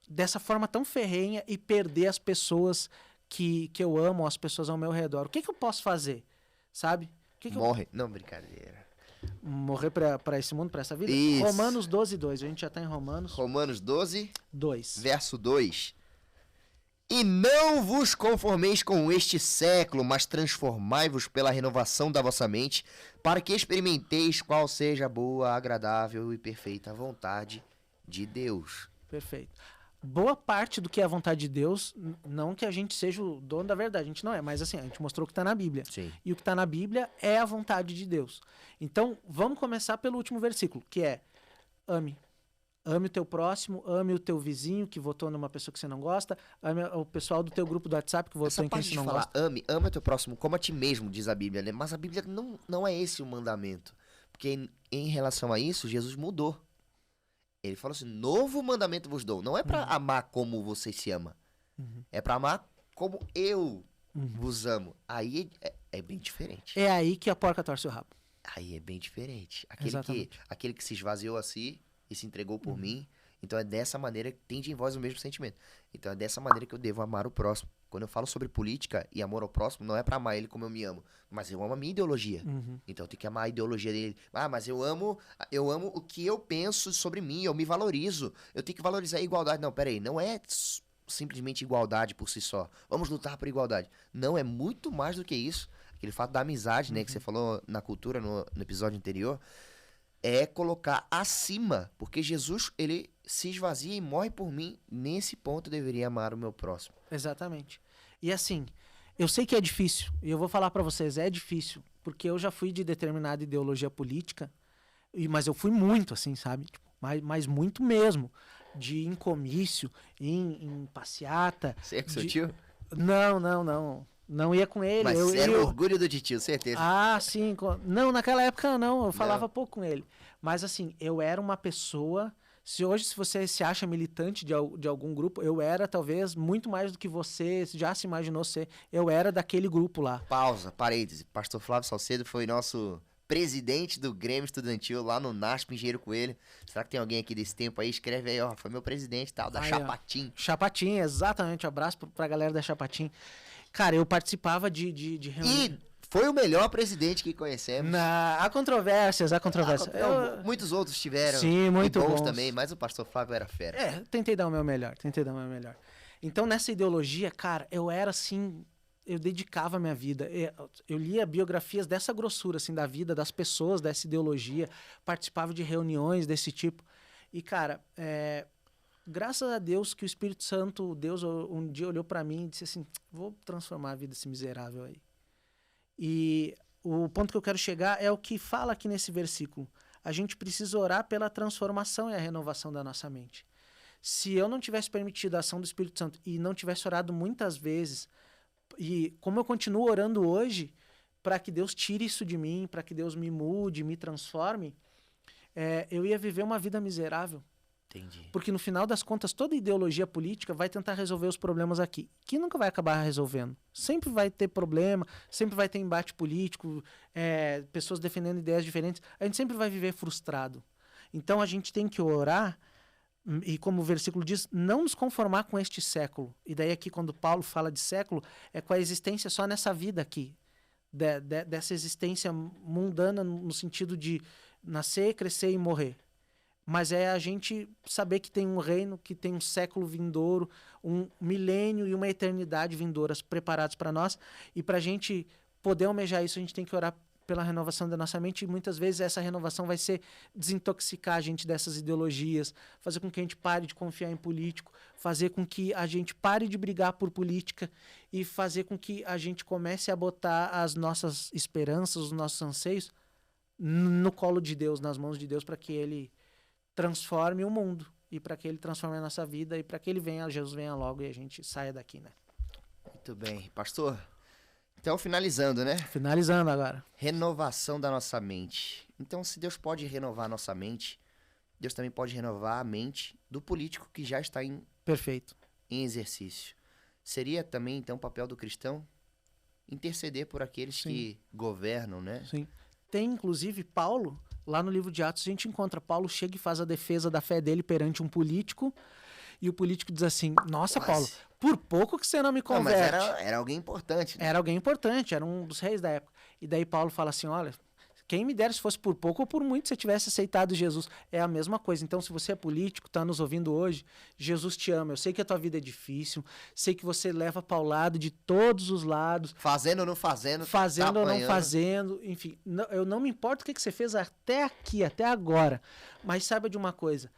dessa forma tão ferrenha e perder as pessoas que eu amo, as pessoas ao meu redor. O que eu posso fazer? Sabe? Morre. Não, brincadeira. Morrer pra esse mundo, pra essa vida? Isso. Romanos 12:2. A gente já tá em Romanos. Romanos 12, 2. verso 2. E não vos conformeis com este século, mas transformai-vos pela renovação da vossa mente, para que experimenteis qual seja a boa, agradável e perfeita vontade de Deus. Perfeito. Boa parte do que é a vontade de Deus, não que a gente seja o dono da verdade, a gente não é, mas assim, a gente mostrou o que está na Bíblia. Sim. E o que está na Bíblia é a vontade de Deus. Então, vamos começar pelo último versículo, que é ame. Ame o teu próximo, ame o teu vizinho que votou numa pessoa que você não gosta, ame o pessoal do teu grupo do WhatsApp que votou em quem você não gosta. Ame o teu próximo como a ti mesmo, diz a Bíblia, né? Mas a Bíblia não é esse o mandamento. Porque em relação a isso, Jesus mudou. Ele falou assim, novo mandamento vos dou. Não é pra amar como você se ama. É pra amar como eu vos amo. Aí é bem diferente. É aí que a porca torce o rabo. Aí é bem diferente. Aquele que se esvaziou assim e se entregou por mim. Então é dessa maneira que tem em vós o mesmo sentimento. Então é dessa maneira que eu devo amar o próximo. Quando eu falo sobre política e amor ao próximo, não é pra amar ele como eu me amo, mas eu amo a minha ideologia. Então eu tenho que amar a ideologia dele. Mas eu amo o que eu penso sobre mim, eu me valorizo. Eu tenho que valorizar a igualdade. Não, peraí, não é simplesmente igualdade por si só. Vamos lutar por igualdade. Não, é muito mais do que isso. Aquele fato da amizade, né, que você falou na cultura, no episódio anterior, é colocar acima, porque Jesus, ele se esvazia e morre por mim. Nesse ponto eu deveria amar o meu próximo. Exatamente. E assim, eu sei que é difícil, e eu vou falar pra vocês, é difícil, porque eu já fui de determinada ideologia política, mas eu fui muito, assim, sabe? Tipo, mas muito mesmo. De ir em comício, em passeata. Você ia com seu tio? Não ia com ele. Mas você era o orgulho do tio, certeza. Ah, sim. Não, naquela época não, eu falava pouco com ele. Mas assim, eu era uma pessoa... Se você se acha militante de algum grupo, eu era talvez muito mais do que você já se imaginou ser. Eu era daquele grupo lá. Pausa, parêntese. Pastor Flávio Salcedo foi nosso presidente do Grêmio Estudantil lá no NASP, Engenheiro Coelho. Será que tem alguém aqui desse tempo aí? Escreve aí, ó. Foi meu presidente e tal, da Chapatim. Chapatim, exatamente. Um abraço pra galera da Chapatim. Cara, eu participava de reuniões. E foi o melhor presidente que conhecemos. Há controvérsias. Muitos outros tiveram. Sim, muito bons também, mas o pastor Flávio era fera. Tentei dar o meu melhor. Então, nessa ideologia, cara, eu era assim... Eu dedicava a minha vida. Eu lia biografias dessa grossura, assim, da vida, das pessoas, dessa ideologia. Participava de reuniões desse tipo. E, cara, graças a Deus que o Espírito Santo, Deus um dia olhou pra mim e disse assim, vou transformar a vida desse miserável aí. E o ponto que eu quero chegar é o que fala aqui nesse versículo. A gente precisa orar pela transformação e a renovação da nossa mente. Se eu não tivesse permitido a ação do Espírito Santo e não tivesse orado muitas vezes... E como eu continuo orando hoje, para que Deus tire isso de mim, para que Deus me mude, me transforme, eu ia viver uma vida miserável. Entendi. Porque no final das contas, toda ideologia política vai tentar resolver os problemas aqui, que nunca vai acabar resolvendo. Sempre vai ter problema, sempre vai ter embate político, pessoas defendendo ideias diferentes. A gente sempre vai viver frustrado. Então a gente tem que orar... E como o versículo diz, não nos conformar com este século. E daí aqui quando Paulo fala de século, é com a existência só nessa vida aqui. Dessa existência mundana no sentido de nascer, crescer e morrer. Mas é a gente saber que tem um reino, que tem um século vindouro, um milênio e uma eternidade vindouras preparados para nós. E para a gente poder almejar isso, a gente tem que orar pela renovação da nossa mente, e muitas vezes essa renovação vai ser desintoxicar a gente dessas ideologias, fazer com que a gente pare de confiar em político, fazer com que a gente pare de brigar por política e fazer com que a gente comece a botar as nossas esperanças, os nossos anseios no colo de Deus, nas mãos de Deus, para que Ele transforme o mundo e para que Ele transforme a nossa vida e para que Jesus venha logo e a gente saia daqui, né? Muito bem. Pastor... Então, finalizando, né? Finalizando agora. Renovação da nossa mente. Então, se Deus pode renovar a nossa mente, Deus também pode renovar a mente do político que já está em exercício. Seria também, então, o papel do cristão interceder por aqueles que governam, né? Sim. Tem, inclusive, Paulo, lá no livro de Atos, a gente encontra Paulo chega e faz a defesa da fé dele perante um político. E o político diz assim, nossa, Paulo, por pouco que você não me converte. Não, mas era alguém importante. Né? Era alguém importante, era um dos reis da época. E daí Paulo fala assim, olha, quem me dera se fosse por pouco ou por muito você tivesse aceitado Jesus. É a mesma coisa. Então, se você é político, está nos ouvindo hoje, Jesus te ama. Eu sei que a tua vida é difícil, sei que você leva paulado de todos os lados. Fazendo ou não fazendo. Fazendo ou não fazendo. Enfim, eu não me importo o que você fez até aqui, até agora. Mas saiba de uma coisa.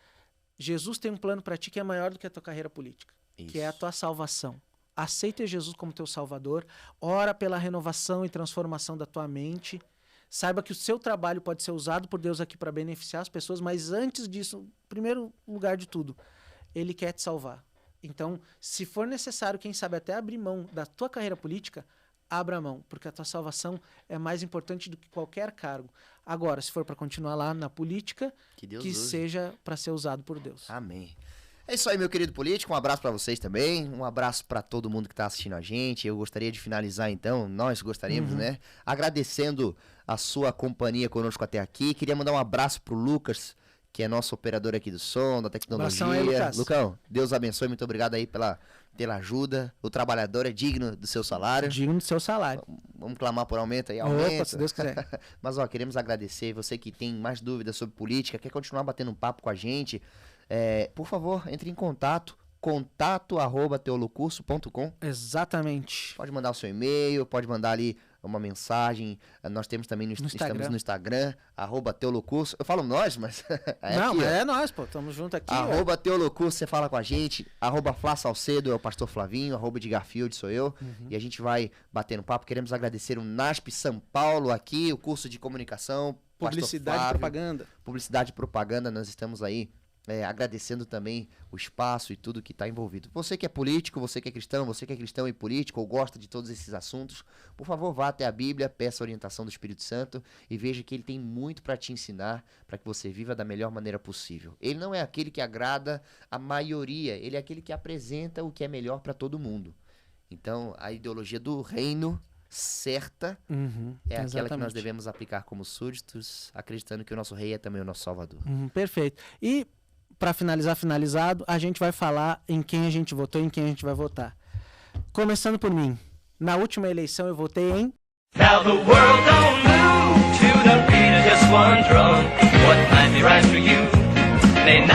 Jesus tem um plano para ti que é maior do que a tua carreira política, que é a tua salvação. Aceita Jesus como teu salvador, ora pela renovação e transformação da tua mente, saiba que o seu trabalho pode ser usado por Deus aqui para beneficiar as pessoas, mas antes disso, em primeiro lugar de tudo, Ele quer te salvar. Então, se for necessário, quem sabe até abrir mão da tua carreira política, abra mão, porque a tua salvação é mais importante do que qualquer cargo. Agora, se for para continuar lá na política, que seja para ser usado por Deus. Amém. É isso aí, meu querido político. Um abraço para vocês também. Um abraço para todo mundo que está assistindo a gente. Eu gostaria de finalizar, então, nós gostaríamos, né? Agradecendo a sua companhia conosco até aqui. Queria mandar um abraço pro Lucas, que é nosso operador aqui do som, da tecnologia. Aí, Lucão, Deus abençoe, muito obrigado aí pela ajuda. O trabalhador é digno do seu salário. Digno do seu salário. Vamos clamar por aumento aí, aumento. Opa, se Deus quiser. Mas, ó, queremos agradecer. Você que tem mais dúvidas sobre política, quer continuar batendo um papo com a gente, por favor, entre em contato. contato@teolocurso.com. Exatamente. Pode mandar o seu e-mail, pode mandar ali uma mensagem. Nós temos também estamos no Instagram, @teolocurso. Eu falo nós, mas não, mas é nós, pô. Tamo junto aqui. @teolocurso, você fala com a gente. @Flá Salcedo é o pastor Flavinho, @Edgarfield sou eu. E a gente vai batendo papo. Queremos agradecer o NASP São Paulo aqui, o curso de comunicação. Publicidade e propaganda. Publicidade e propaganda, nós estamos aí agradecendo também o espaço e tudo que está envolvido. Você que é político, você que é cristão e político, ou gosta de todos esses assuntos, por favor, vá até a Bíblia, peça a orientação do Espírito Santo e veja que ele tem muito para te ensinar, para que você viva da melhor maneira possível. Ele não é aquele que agrada a maioria, ele é aquele que apresenta o que é melhor para todo mundo. Então, a ideologia do reino certa é aquela que nós devemos aplicar como súditos, acreditando que o nosso rei é também o nosso salvador. Perfeito. E para finalizado, a gente vai falar em quem a gente votou e em quem a gente vai votar. Começando por mim. Na última eleição eu votei em... Now the world don't move to the beat of just one drum. What might be right for you may not